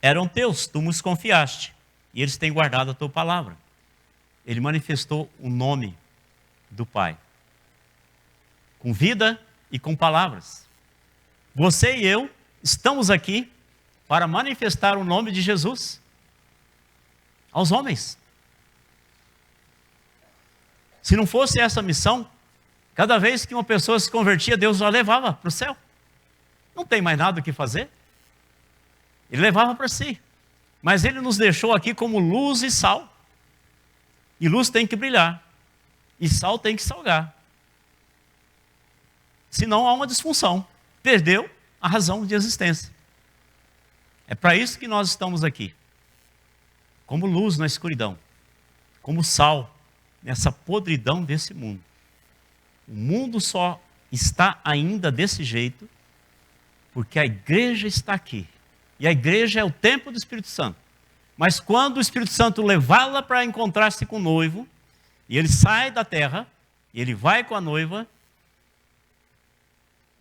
Eram teus, tu nos confiaste. E eles têm guardado a tua palavra. Ele manifestou o nome do Pai. Com vida e com palavras. Você e eu estamos aqui para manifestar o nome de Jesus aos homens. Se não fosse essa missão, cada vez que uma pessoa se convertia, Deus a levava para o céu. Não tem mais nada o que fazer. Ele levava para si. Mas Ele nos deixou aqui como luz e sal. E luz tem que brilhar. E sal tem que salgar. Senão há uma disfunção. Perdeu a razão de existência. É para isso que nós estamos aqui. Como luz na escuridão. Como sal nessa podridão desse mundo. O mundo só está ainda desse jeito porque a igreja está aqui. E a igreja é o templo do Espírito Santo. Mas quando o Espírito Santo levá-la para encontrar-se com o noivo, e ele sai da terra, e ele vai com a noiva,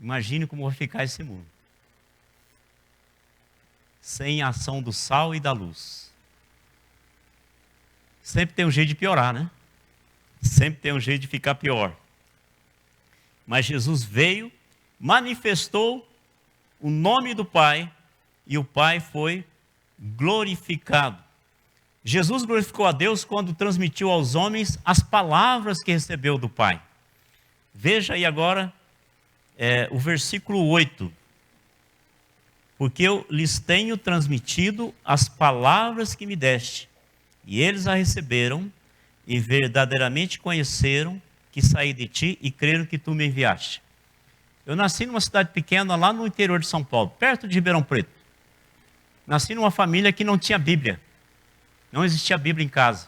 imagine como vai ficar esse mundo. Sem a ação do sal e da luz. Sempre tem um jeito de piorar, né? Sempre tem um jeito de ficar pior. Mas Jesus veio, manifestou o nome do Pai, e o Pai foi glorificado. Jesus glorificou a Deus quando transmitiu aos homens as palavras que recebeu do Pai. Veja aí agora o versículo 8. Porque eu lhes tenho transmitido as palavras que me deste, e eles a receberam, e verdadeiramente conheceram que saí de ti e creram que tu me enviaste. Eu nasci numa cidade pequena lá no interior de São Paulo, perto de Ribeirão Preto. Nasci numa família que não tinha Bíblia. Não existia Bíblia em casa.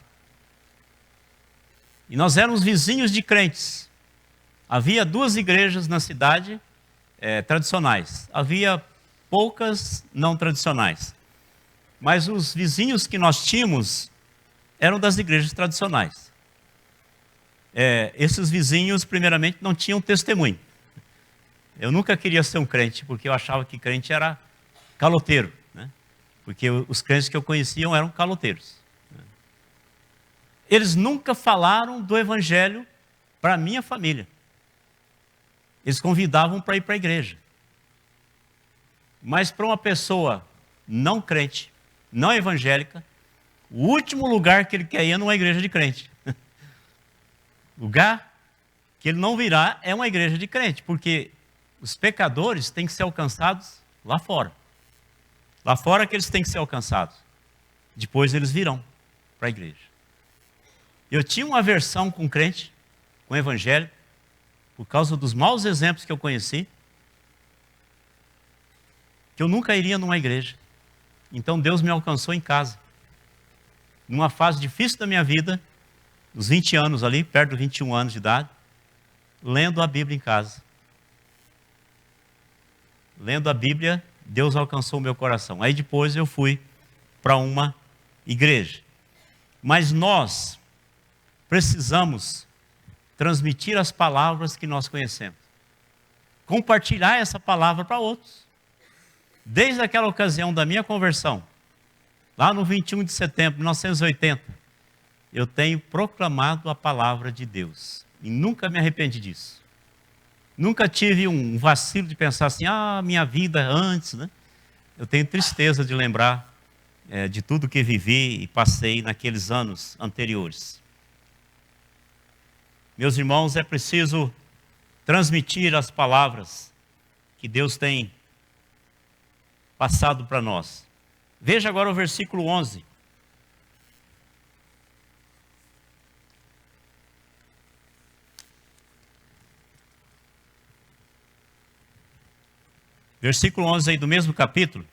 E nós éramos vizinhos de crentes. Havia 2 igrejas na cidade tradicionais. Havia poucas não tradicionais. Mas os vizinhos que nós tínhamos eram das igrejas tradicionais. Esses vizinhos, primeiramente, não tinham testemunho. Eu nunca queria ser um crente, porque eu achava que crente era caloteiro, né? Porque os crentes que eu conhecia eram caloteiros. Eles nunca falaram do evangelho para a minha família. Eles convidavam para ir para a igreja. Mas para uma pessoa não crente, não evangélica, o último lugar que ele quer ir é numa igreja de crente. Lugar que ele não virá é uma igreja de crente, porque os pecadores têm que ser alcançados lá fora. Lá fora que eles têm que ser alcançados. Depois eles virão para a igreja. Eu tinha uma aversão com crente, com evangélico, por causa dos maus exemplos que eu conheci, que eu nunca iria numa igreja. Então Deus me alcançou em casa. Numa fase difícil da minha vida, dos 20 anos ali, perto dos 21 anos de idade, lendo a Bíblia em casa. Lendo a Bíblia, Deus alcançou o meu coração. Aí depois eu fui para uma igreja. Mas nós precisamos transmitir as palavras que nós conhecemos. Compartilhar essa palavra para outros. Desde aquela ocasião da minha conversão, lá no 21 de setembro de 1980, eu tenho proclamado a palavra de Deus. E nunca me arrependi disso. Nunca tive um vacilo de pensar assim, minha vida antes, né? Eu tenho tristeza de lembrar de tudo que vivi e passei naqueles anos anteriores. Meus irmãos, é preciso transmitir as palavras que Deus tem passado para nós. Veja agora o versículo 11. Versículo 11 aí do mesmo capítulo.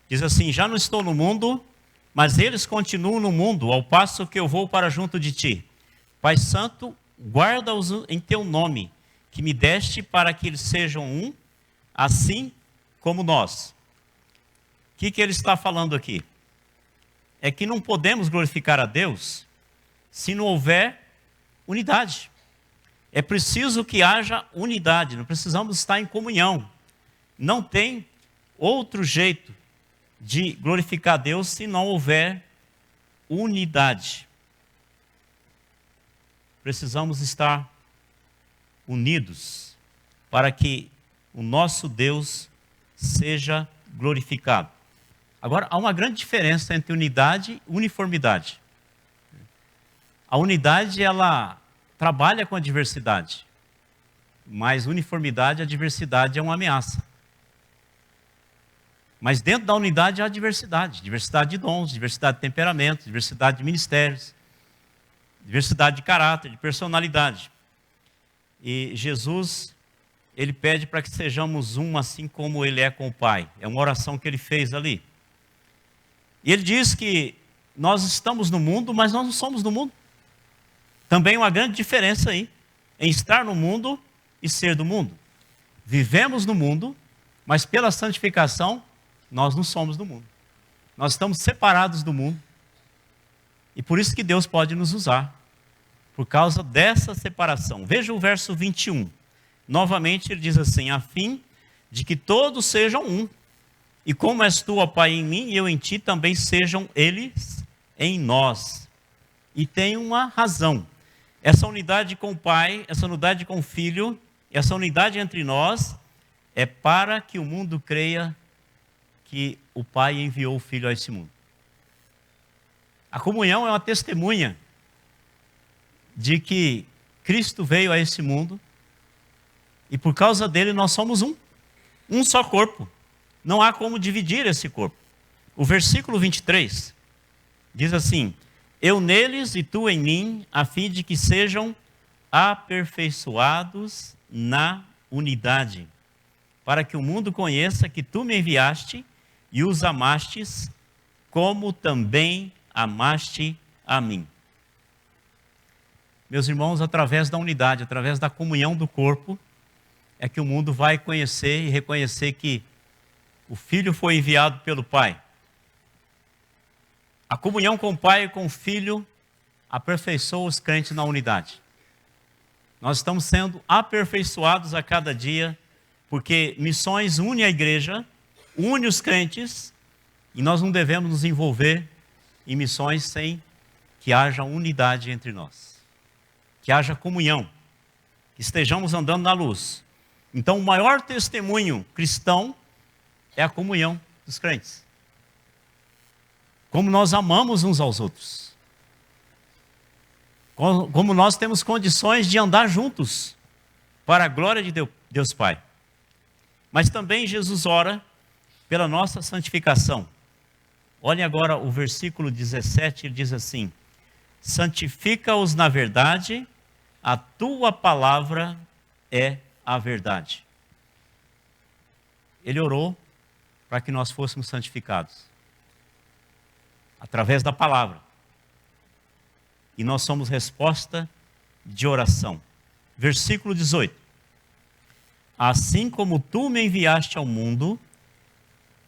Diz assim: já não estou no mundo, mas eles continuam no mundo, ao passo que eu vou para junto de ti. Pai Santo, guarda-os em teu nome, que me deste, para que eles sejam um, assim como nós. O que ele está falando aqui? É que não podemos glorificar a Deus se não houver unidade. É preciso que haja unidade, não precisamos estar em comunhão. Não tem outro jeito de glorificar a Deus se não houver unidade. Precisamos estar unidos para que o nosso Deus seja glorificado. Agora, há uma grande diferença entre unidade e uniformidade. A unidade, ela trabalha com a diversidade, mas uniformidade, a diversidade é uma ameaça. Mas dentro da unidade há diversidade de dons, diversidade de temperamentos, diversidade de ministérios, diversidade de caráter, de personalidade. E Jesus, ele pede para que sejamos um assim como ele é com o Pai. É uma oração que ele fez ali. E ele diz que nós estamos no mundo, mas nós não somos do mundo. Também uma grande diferença aí, em estar no mundo e ser do mundo. Vivemos no mundo, mas pela santificação, nós não somos do mundo. Nós estamos separados do mundo. E por isso que Deus pode nos usar. Por causa dessa separação. Veja o verso 21. Novamente ele diz assim: a fim de que todos sejam um. E como és tu, ó Pai, em mim e eu em ti, também sejam eles em nós. E tem uma razão. Essa unidade com o Pai, essa unidade com o Filho, essa unidade entre nós, é para que o mundo creia que o Pai enviou o Filho a esse mundo. A comunhão é uma testemunha de que Cristo veio a esse mundo e por causa dele nós somos um só corpo. Não há como dividir esse corpo. O versículo 23 diz assim: eu neles e tu em mim, a fim de que sejam aperfeiçoados na unidade, para que o mundo conheça que tu me enviaste e os amastes, como também amaste a mim. Meus irmãos, através da unidade, através da comunhão do corpo, é que o mundo vai conhecer e reconhecer que o Filho foi enviado pelo Pai. A comunhão com o Pai e com o Filho aperfeiçoa os crentes na unidade. Nós estamos sendo aperfeiçoados a cada dia, porque missões une a igreja, une os crentes, e nós não devemos nos envolver em missões sem que haja unidade entre nós. Que haja comunhão, que estejamos andando na luz. Então, o maior testemunho cristão é a comunhão dos crentes. Como nós amamos uns aos outros. Como nós temos condições de andar juntos para a glória de Deus Pai. Mas também Jesus ora pela nossa santificação. Olhem agora o versículo 17, ele diz assim: santifica-os na verdade, a tua palavra é a verdade. Ele orou para que nós fôssemos santificados. através da palavra. E nós somos resposta de oração. Versículo 18. Assim como tu me enviaste ao mundo,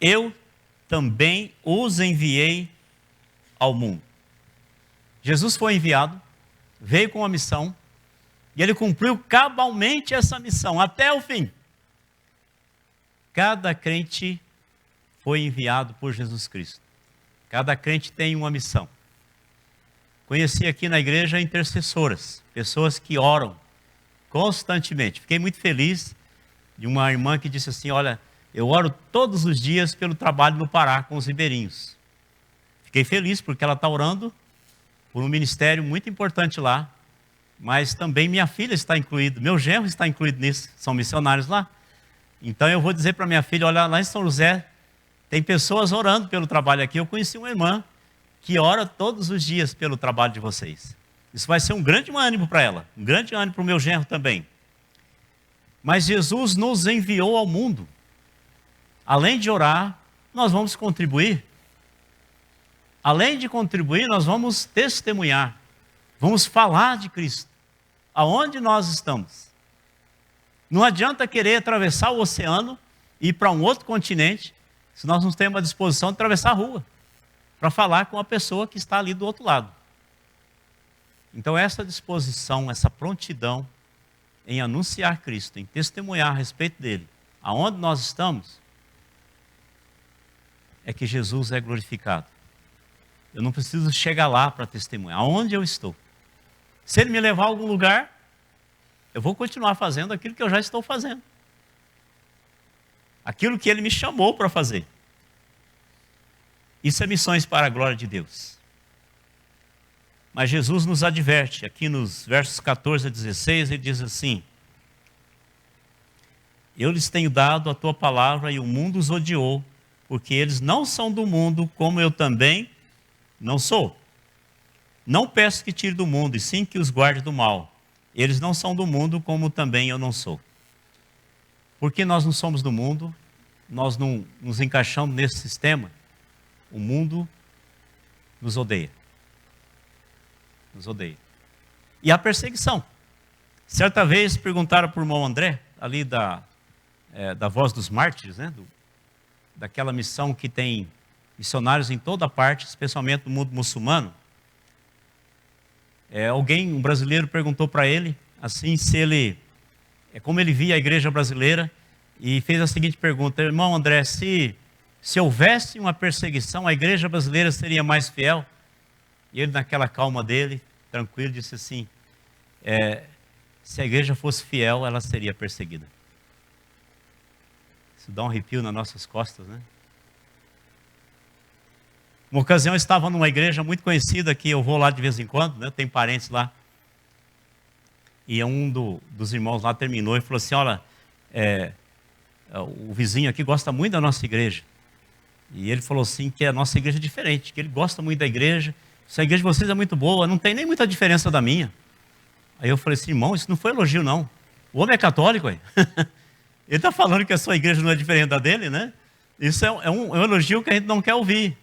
eu também os enviei ao mundo. Jesus foi enviado, veio com uma missão, e ele cumpriu cabalmente essa missão, até o fim. Cada crente foi enviado por Jesus Cristo. Cada crente tem uma missão. Conheci aqui na igreja intercessoras, pessoas que oram constantemente. Fiquei muito feliz de uma irmã que disse assim, olha, eu oro todos os dias pelo trabalho no Pará com os ribeirinhos. Fiquei feliz porque ela está orando por um ministério muito importante lá, mas também minha filha está incluída, meu genro está incluído nisso, são missionários lá. Então eu vou dizer para minha filha, olha, lá em São José tem pessoas orando pelo trabalho aqui. Eu conheci uma irmã que ora todos os dias pelo trabalho de vocês. Isso vai ser um grande ânimo para ela, um grande ânimo para o meu genro também. Mas Jesus nos enviou ao mundo. Além de orar, nós vamos contribuir. Além de contribuir, nós vamos testemunhar. Vamos falar de Cristo. Aonde nós estamos. Não adianta querer atravessar o oceano e ir para um outro continente, se nós não temos a disposição de atravessar a rua, para falar com a pessoa que está ali do outro lado. Então essa disposição, essa prontidão em anunciar Cristo, em testemunhar a respeito dele, aonde nós estamos, é que Jesus é glorificado. Eu não preciso chegar lá para testemunhar, aonde eu estou. Se ele me levar a algum lugar, eu vou continuar fazendo aquilo que eu já estou fazendo. Aquilo que ele me chamou para fazer. Isso é missões para a glória de Deus. Mas Jesus nos adverte, aqui nos versos 14 a 16, ele diz assim, eu lhes tenho dado a tua palavra e o mundo os odiou, porque eles não são do mundo, como eu também não sou. Não peço que tire do mundo, e sim que os guarde do mal. Eles não são do mundo, como também eu não sou. Porque nós não somos do mundo, nós não nos encaixamos nesse sistema, o mundo nos odeia. Nos odeia. E a perseguição. Certa vez perguntaram para o irmão André, ali da Voz dos Mártires, né? Daquela missão que tem missionários em toda parte, especialmente no mundo muçulmano. Um brasileiro perguntou para ele, assim, como ele via a igreja brasileira, e fez a seguinte pergunta, irmão André, se houvesse uma perseguição, a igreja brasileira seria mais fiel? E ele, naquela calma dele, tranquilo, disse assim, se a igreja fosse fiel, ela seria perseguida. Isso dá um arrepio nas nossas costas, né? Uma ocasião eu estava numa igreja muito conhecida, que eu vou lá de vez em quando, né? Tem parentes lá. E um dos irmãos lá terminou e falou assim, olha, o vizinho aqui gosta muito da nossa igreja. E ele falou assim que a nossa igreja é diferente, que ele gosta muito da igreja. Se a igreja de vocês é muito boa, não tem nem muita diferença da minha. Aí eu falei assim, irmão, isso não foi elogio não. O homem é católico, aí. Ele está falando que a sua igreja não é diferente da dele, né? Isso é um elogio que a gente não quer ouvir.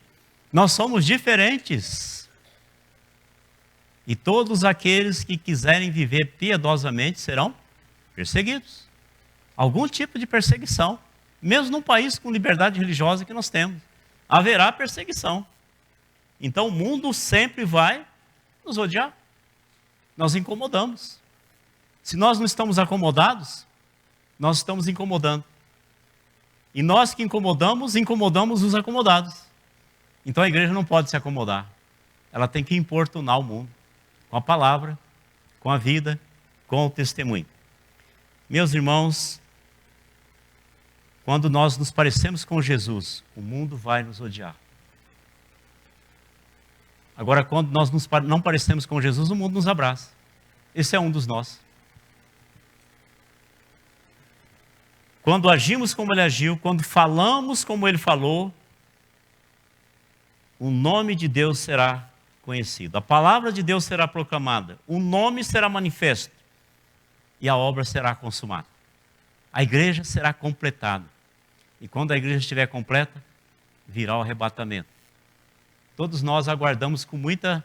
Nós somos diferentes. E todos aqueles que quiserem viver piedosamente serão perseguidos. Algum tipo de perseguição. Mesmo num país com liberdade religiosa que nós temos. Haverá perseguição. Então o mundo sempre vai nos odiar. Nós incomodamos. Se nós não estamos acomodados, nós estamos incomodando. E nós que incomodamos os acomodados. Então a igreja não pode se acomodar. Ela tem que importunar o mundo. Com a palavra, com a vida, com o testemunho. Meus irmãos, quando nós nos parecemos com Jesus, o mundo vai nos odiar. Agora, quando nós não parecemos com Jesus, o mundo nos abraça. Esse é um dos nossos. Quando agimos como ele agiu, quando falamos como ele falou, o nome de Deus será conhecido. A palavra de Deus será proclamada. O nome será manifesto. E a obra será consumada. A igreja será completada. E quando a igreja estiver completa, virá o arrebatamento. todos nós aguardamos com muita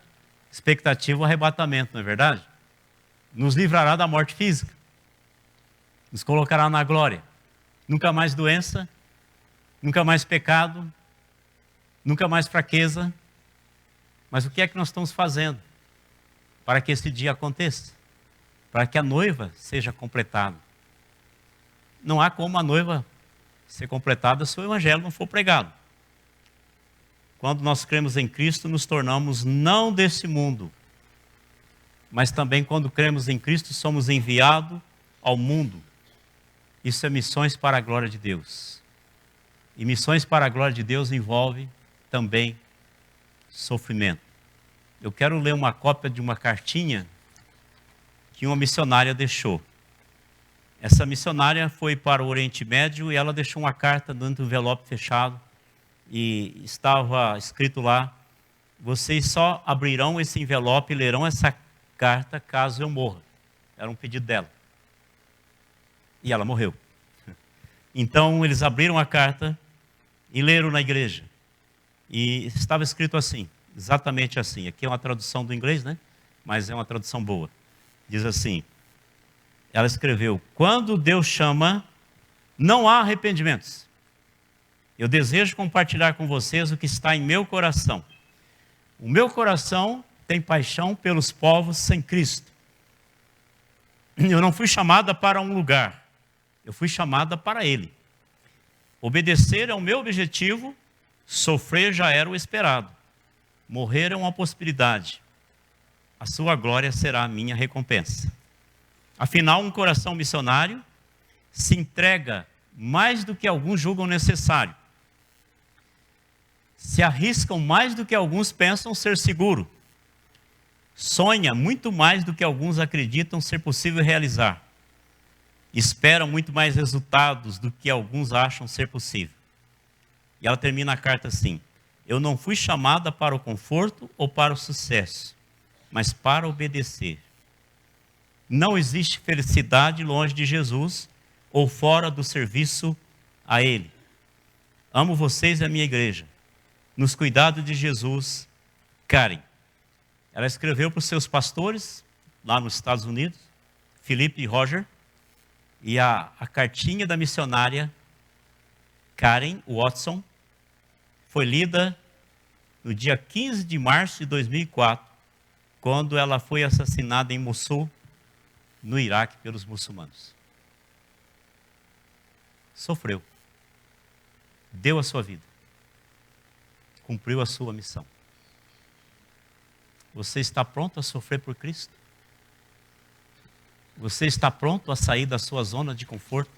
expectativa o arrebatamento, não é verdade? Nos livrará da morte física, nos colocará na glória. Nunca mais doença, nunca mais pecado, nunca mais fraqueza. Mas o que é que nós estamos fazendo para que esse dia aconteça? Para que a noiva seja completada. Não há como a noiva ser completada se o evangelho não for pregado. Quando nós cremos em Cristo, nos tornamos não desse mundo, mas também quando cremos em Cristo, somos enviados ao mundo. Isso é missões para a glória de Deus. E missões para a glória de Deus envolve também sofrimento. Eu quero ler uma cópia de uma cartinha que uma missionária deixou. Essa missionária foi para o Oriente Médio e ela deixou uma carta dentro do envelope fechado e estava escrito lá: vocês só abrirão esse envelope e lerão essa carta caso eu morra. Era um pedido dela. E ela morreu. Então eles abriram a carta e leram na igreja. E estava escrito assim, exatamente assim. Aqui é uma tradução do inglês, né? Mas é uma tradução boa. Diz assim, ela escreveu: quando Deus chama, não há arrependimentos. Eu desejo compartilhar com vocês o que está em meu coração. O meu coração tem paixão pelos povos sem Cristo. Eu não fui chamada para um lugar, eu fui chamada para Ele. Obedecer é o meu objetivo, sofrer já era o esperado. Morrer é uma possibilidade. A sua glória será a minha recompensa. Afinal, um coração missionário se entrega mais do que alguns julgam necessário. Se arriscam mais do que alguns pensam ser seguro. Sonha muito mais do que alguns acreditam ser possível realizar. Espera muito mais resultados do que alguns acham ser possível. E ela termina a carta assim: eu não fui chamada para o conforto ou para o sucesso, mas para obedecer. Não existe felicidade longe de Jesus ou fora do serviço a Ele. Amo vocês e a minha igreja. Nos cuidados de Jesus, Karen. Ela escreveu para os seus pastores, lá nos Estados Unidos, Felipe e Roger, e a cartinha da missionária Karen Watson foi lida no dia 15 de março de 2004, quando ela foi assassinada em Mossul, no Iraque, pelos muçulmanos. Sofreu. Deu a sua vida. Cumpriu a sua missão. Você está pronto a sofrer por Cristo? Você está pronto a sair da sua zona de conforto?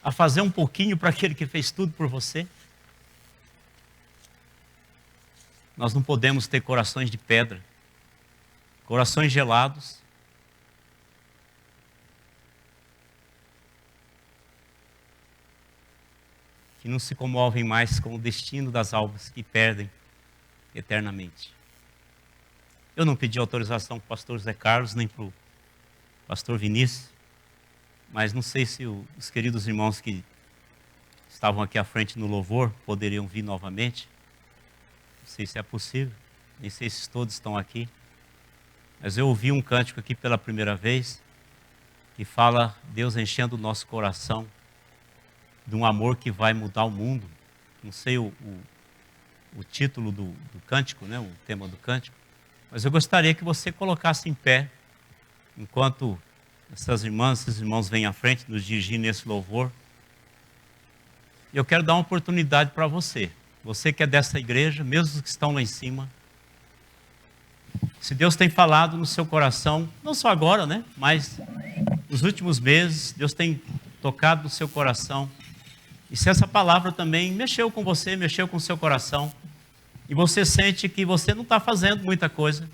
A fazer um pouquinho para aquele que fez tudo por você? Nós não podemos ter corações de pedra, corações gelados, que não se comovem mais com o destino das almas que perdem eternamente. Eu não pedi autorização para o pastor Zé Carlos, nem para o pastor Vinícius, mas não sei se os queridos irmãos que estavam aqui à frente no louvor poderiam vir novamente. Não sei se é possível, nem sei se todos estão aqui. Mas eu ouvi um cântico aqui pela primeira vez, que fala Deus enchendo o nosso coração de um amor que vai mudar o mundo. Não sei o título do cântico, né, o tema do cântico, mas eu gostaria que você colocasse em pé, enquanto essas irmãs, esses irmãos vêm à frente nos dirigir nesse louvor. E eu quero dar uma oportunidade para você. Você que é dessa igreja, mesmo os que estão lá em cima. Se Deus tem falado no seu coração, não só agora, né? Mas nos últimos meses, Deus tem tocado no seu coração. E se essa palavra também mexeu com você, mexeu com o seu coração, e você sente que você não está fazendo muita coisa,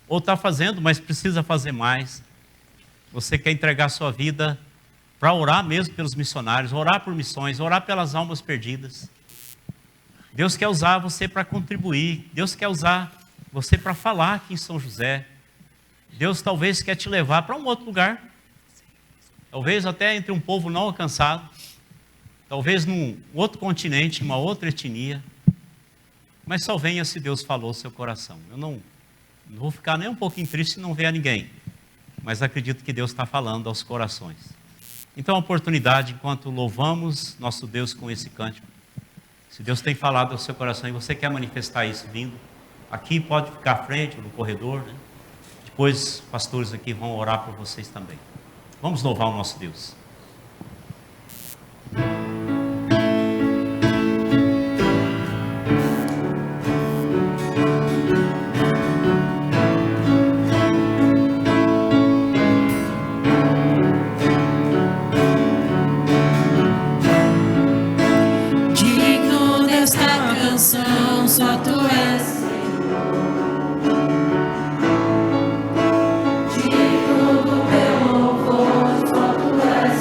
ou está fazendo, mas precisa fazer mais. Você quer entregar a sua vida para orar mesmo pelos missionários, orar por missões, orar pelas almas perdidas. Deus quer usar você para contribuir. Deus quer usar você para falar aqui em São José. Deus talvez quer te levar para um outro lugar. Talvez até entre um povo não alcançado. Talvez num outro continente, uma outra etnia. Mas só venha se Deus falou ao seu coração. Eu não vou ficar nem um pouquinho triste se não ver a ninguém. Mas acredito que Deus está falando aos corações. Então, a oportunidade, enquanto louvamos nosso Deus com esse cântico, se Deus tem falado ao seu coração e você quer manifestar isso vindo, aqui pode ficar à frente, no corredor, né? Depois, os pastores aqui vão orar por vocês também. Vamos louvar o nosso Deus. Digno desta canção, só tu és. Digno do teu louvor, só tu és.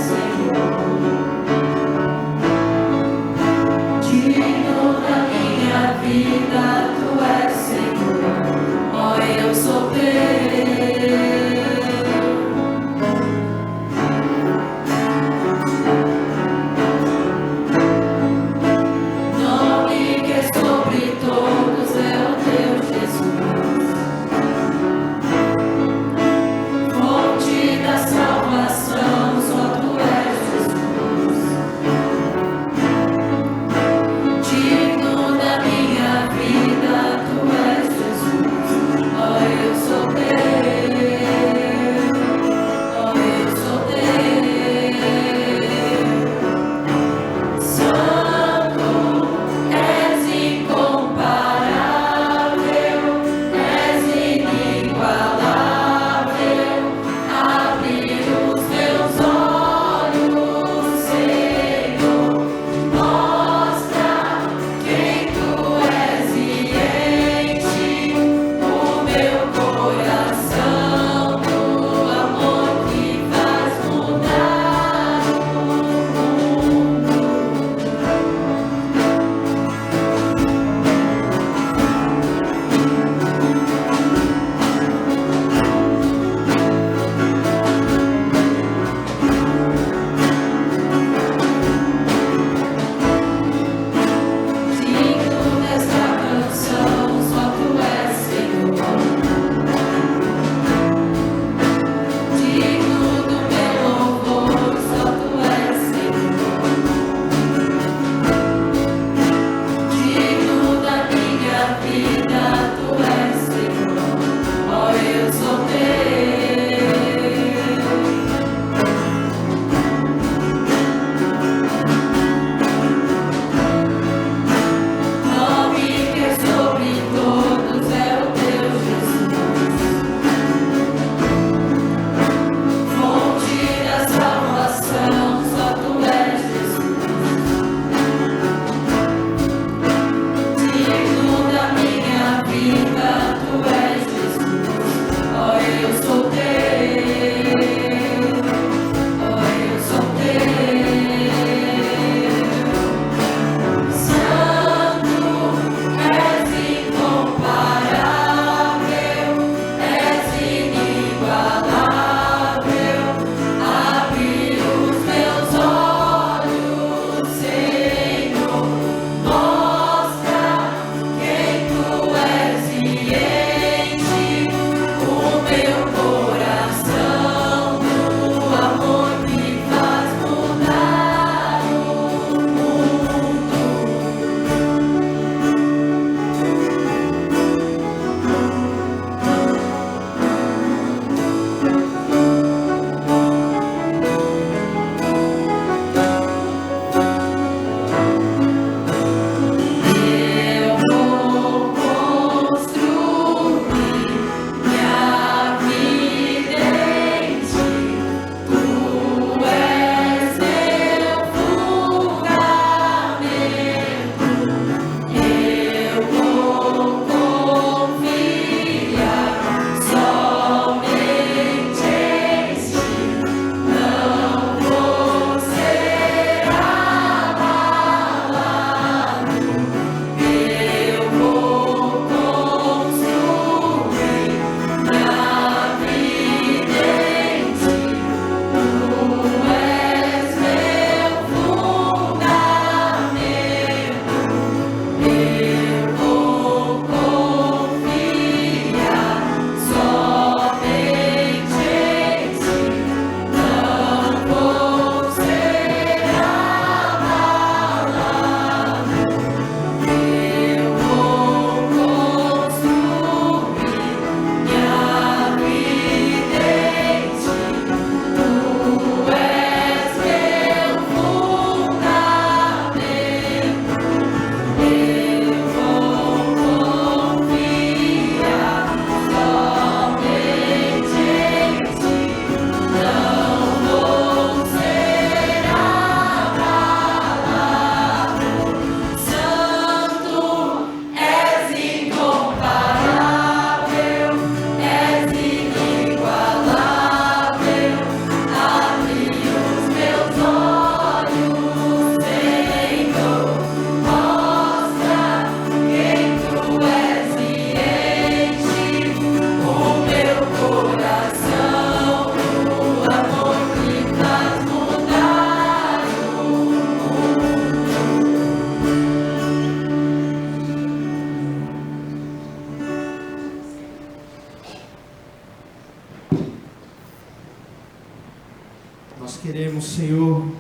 Nós queremos, Senhor,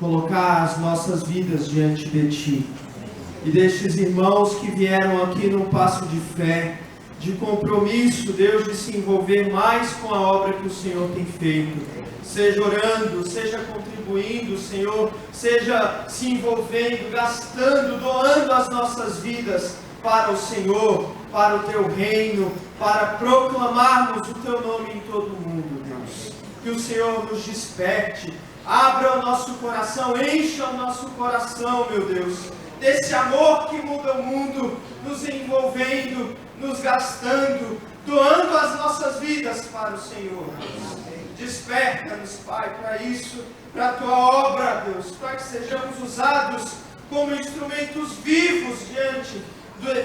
colocar as nossas vidas diante de Ti. E destes irmãos que vieram aqui num passo de fé, de compromisso, Deus, de se envolver mais com a obra que o Senhor tem feito. Seja orando, seja contribuindo, Senhor, seja se envolvendo, gastando, doando as nossas vidas para o Senhor, para o Teu reino, para proclamarmos o Teu nome em todo o mundo, Deus. Que o Senhor nos desperte, abra o nosso coração, encha o nosso coração, meu Deus, desse amor que muda o mundo, nos envolvendo, nos gastando, doando as nossas vidas para o Senhor. Desperta-nos, Pai, para isso, para a Tua obra, Deus, para que sejamos usados como instrumentos vivos diante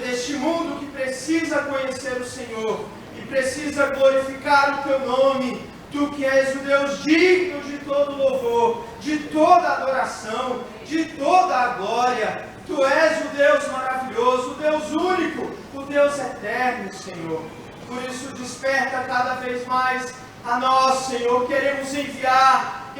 deste mundo que precisa conhecer o Senhor e precisa glorificar o Teu nome. Tu que és o Deus digno de todo louvor, de toda adoração, de toda a glória. Tu és o Deus maravilhoso, o Deus único, o Deus eterno, Senhor. Por isso desperta cada vez mais a nós, Senhor. Queremos enviar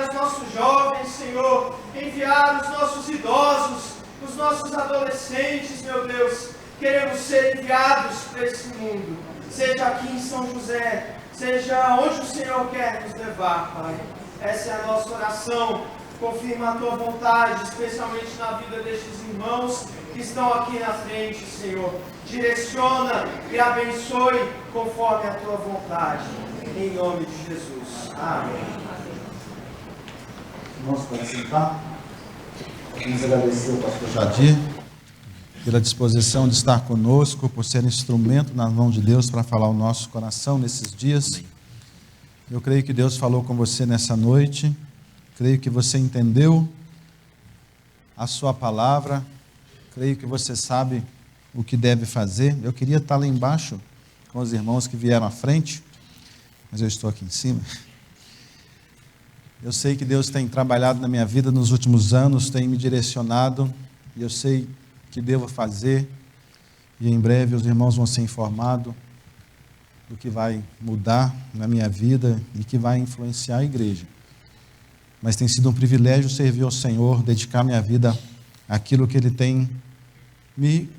os nossos jovens, Senhor, enviar os nossos idosos, os nossos adolescentes, meu Deus. Queremos ser enviados para esse mundo, seja aqui em São José, seja onde o Senhor quer nos levar, Pai. Essa é a nossa oração. Confirma a Tua vontade, especialmente na vida destes irmãos que estão aqui na frente, Senhor. Direciona e abençoe conforme a Tua vontade. Em nome de Jesus. Amém. Irmãos, podem sentar. Vamos agradecer ao pastor Jadir pela disposição de estar conosco, por ser instrumento na mão de Deus para falar o nosso coração nesses dias. Eu creio que Deus falou com você nessa noite. Creio que você entendeu a sua palavra. Creio que você sabe o que deve fazer. Eu queria estar lá embaixo com os irmãos que vieram à frente, mas eu estou aqui em cima. Eu sei que Deus tem trabalhado na minha vida nos últimos anos, tem me direcionado, e eu sei que devo fazer, e em breve os irmãos vão ser informados do que vai mudar na minha vida e que vai influenciar a igreja. Mas tem sido um privilégio servir ao Senhor, dedicar minha vida àquilo que Ele tem me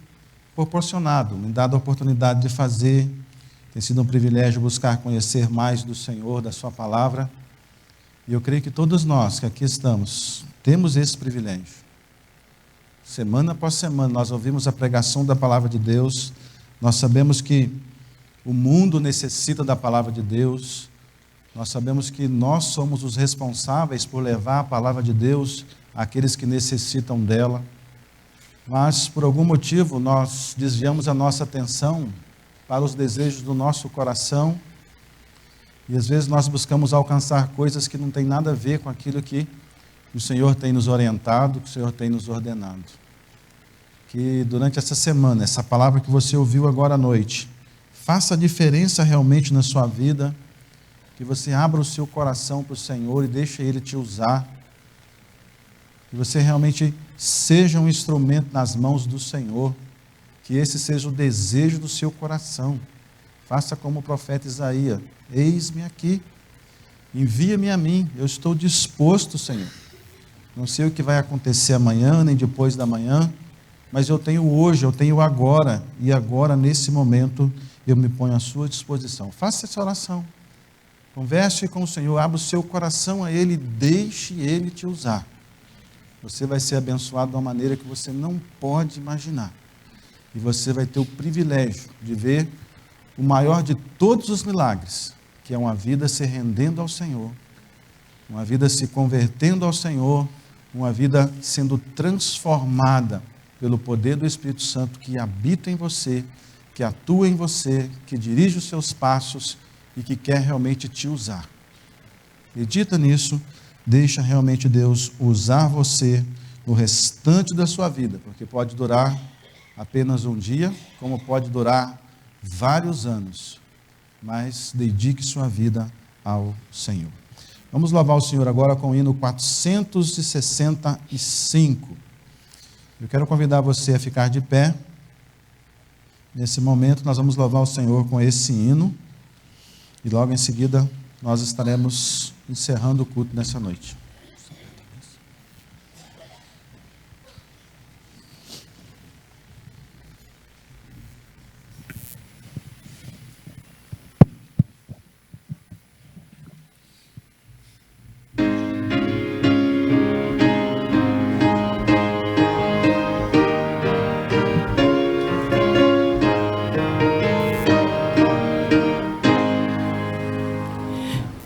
proporcionado, me dado a oportunidade de fazer. Tem sido um privilégio buscar conhecer mais do Senhor, da Sua palavra. E eu creio que todos nós que aqui estamos, temos esse privilégio. Semana após semana nós ouvimos a pregação da palavra de Deus, nós sabemos que o mundo necessita da palavra de Deus, nós sabemos que nós somos os responsáveis por levar a palavra de Deus àqueles que necessitam dela, mas por algum motivo nós desviamos a nossa atenção para os desejos do nosso coração, e às vezes nós buscamos alcançar coisas que não tem nada a ver com aquilo que o Senhor tem nos orientado, que o Senhor tem nos ordenado. Que durante essa semana, essa palavra que você ouviu agora à noite, faça a diferença realmente na sua vida, que você abra o seu coração para o Senhor e deixe Ele te usar, que você realmente seja um instrumento nas mãos do Senhor, que esse seja o desejo do seu coração. Faça como o profeta Isaías: eis-me aqui, envia-me a mim, eu estou disposto, Senhor. Não sei o que vai acontecer amanhã, nem depois da manhã, mas eu tenho hoje, eu tenho agora, e agora, nesse momento, eu me ponho à sua disposição. Faça essa oração, converse com o Senhor, abra o seu coração a Ele, deixe Ele te usar. Você vai ser abençoado de uma maneira que você não pode imaginar, e você vai ter o privilégio de ver o maior de todos os milagres, que é uma vida se rendendo ao Senhor, uma vida se convertendo ao Senhor, uma vida sendo transformada pelo poder do Espírito Santo que habita em você, que atua em você, que dirige os seus passos e que quer realmente te usar. Medita nisso, deixa realmente Deus usar você no restante da sua vida, porque pode durar apenas um dia, como pode durar vários anos, mas dedique sua vida ao Senhor. Vamos louvar o Senhor agora com o hino 465. Eu quero convidar você a ficar de pé. Nesse momento nós vamos louvar o Senhor com esse hino, e logo em seguida nós estaremos encerrando o culto nessa noite.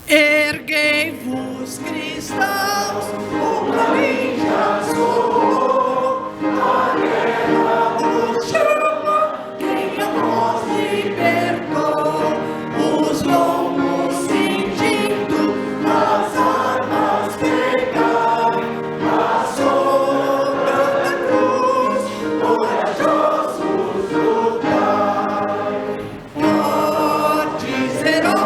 Erguei-vos, cristãos, o caminho já soou, a guerra nos chama, quem a nós libertou, os lombos cingindo, as armas pegai, a sombra da cruz, corajosos lutai, fortes heróis.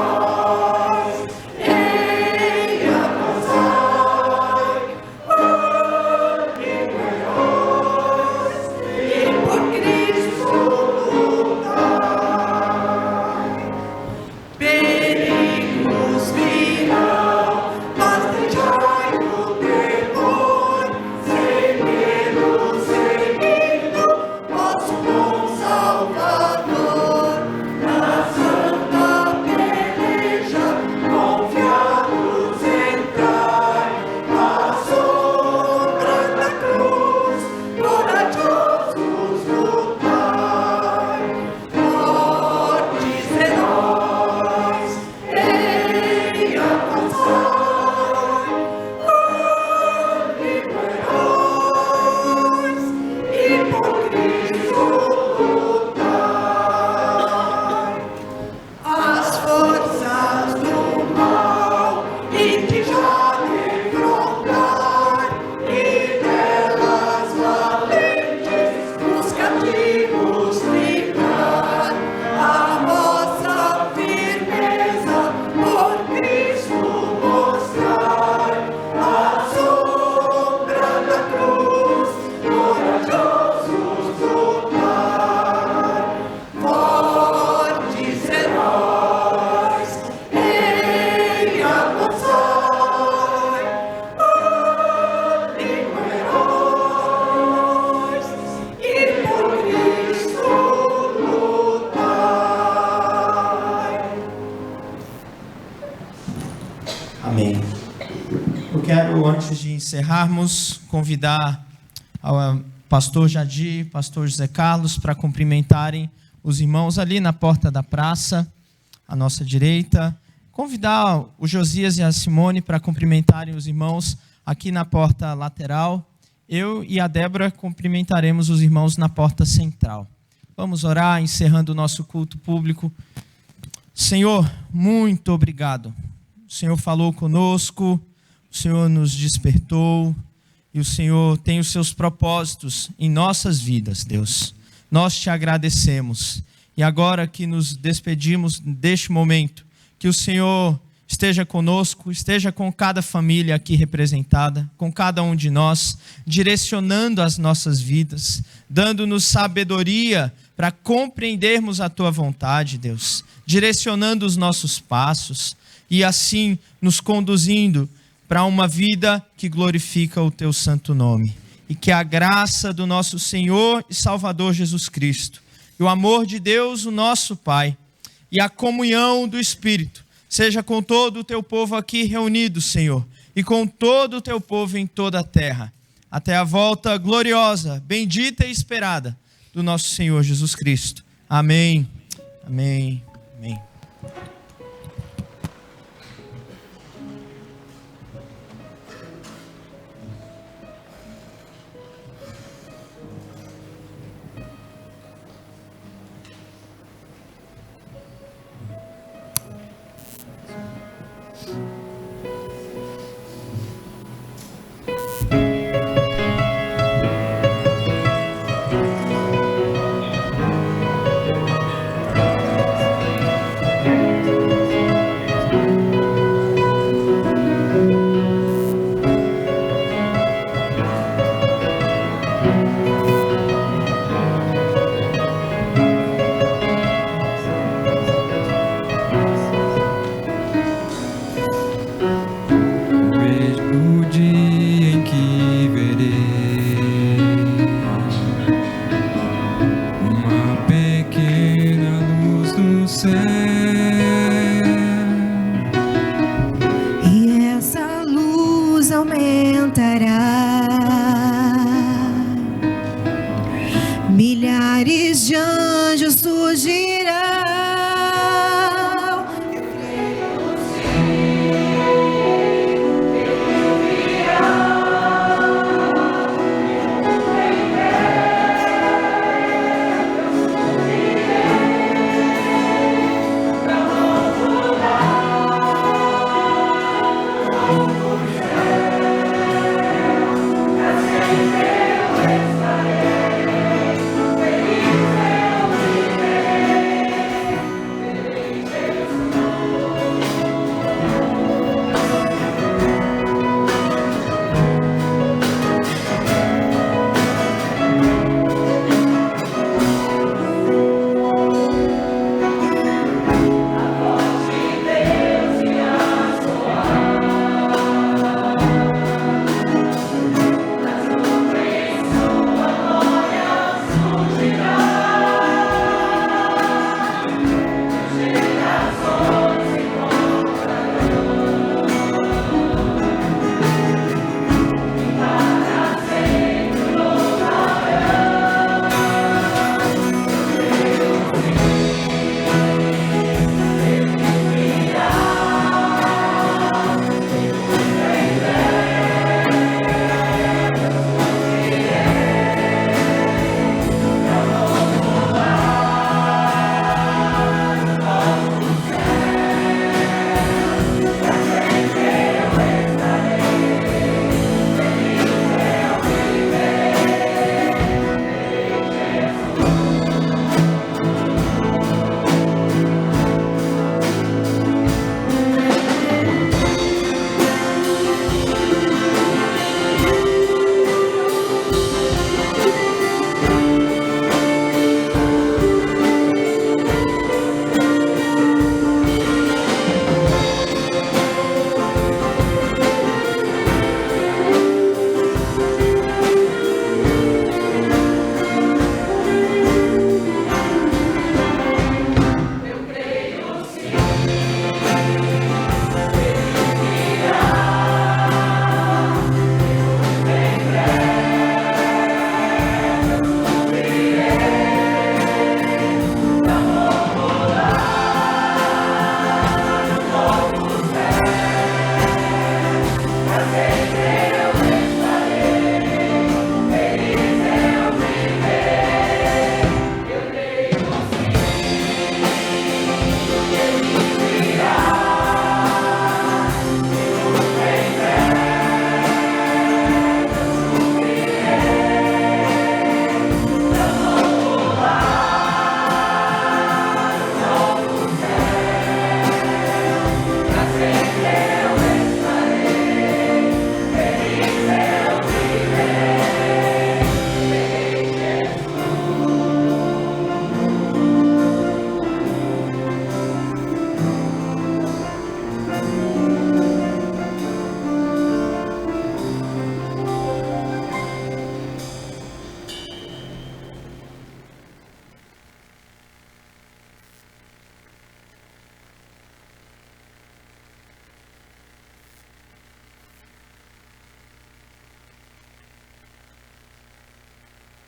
Amém. Eu quero, antes de encerrarmos, convidar ao pastor Jadir, pastor José Carlos, para cumprimentarem os irmãos ali na porta da praça, à nossa direita. Convidar o Josias e a Simone para cumprimentarem os irmãos aqui na porta lateral. Eu e a Débora cumprimentaremos os irmãos na porta central. Vamos orar, encerrando o nosso culto público. Senhor, muito obrigado. O Senhor falou conosco, o Senhor nos despertou e o Senhor tem os seus propósitos em nossas vidas, Deus. Nós te agradecemos. E agora que nos despedimos deste momento, que o Senhor esteja conosco, esteja com cada família aqui representada, com cada um de nós, direcionando as nossas vidas, dando-nos sabedoria para compreendermos a Tua vontade, Deus, direcionando os nossos passos e assim nos conduzindo para uma vida que glorifica o Teu santo nome. E que a graça do nosso Senhor e Salvador Jesus Cristo, e o amor de Deus, o nosso Pai, e a comunhão do Espírito, seja com todo o Teu povo aqui reunido, Senhor, e com todo o Teu povo em toda a terra, até a volta gloriosa, bendita e esperada do nosso Senhor Jesus Cristo. Amém, amém, amém. Thank you.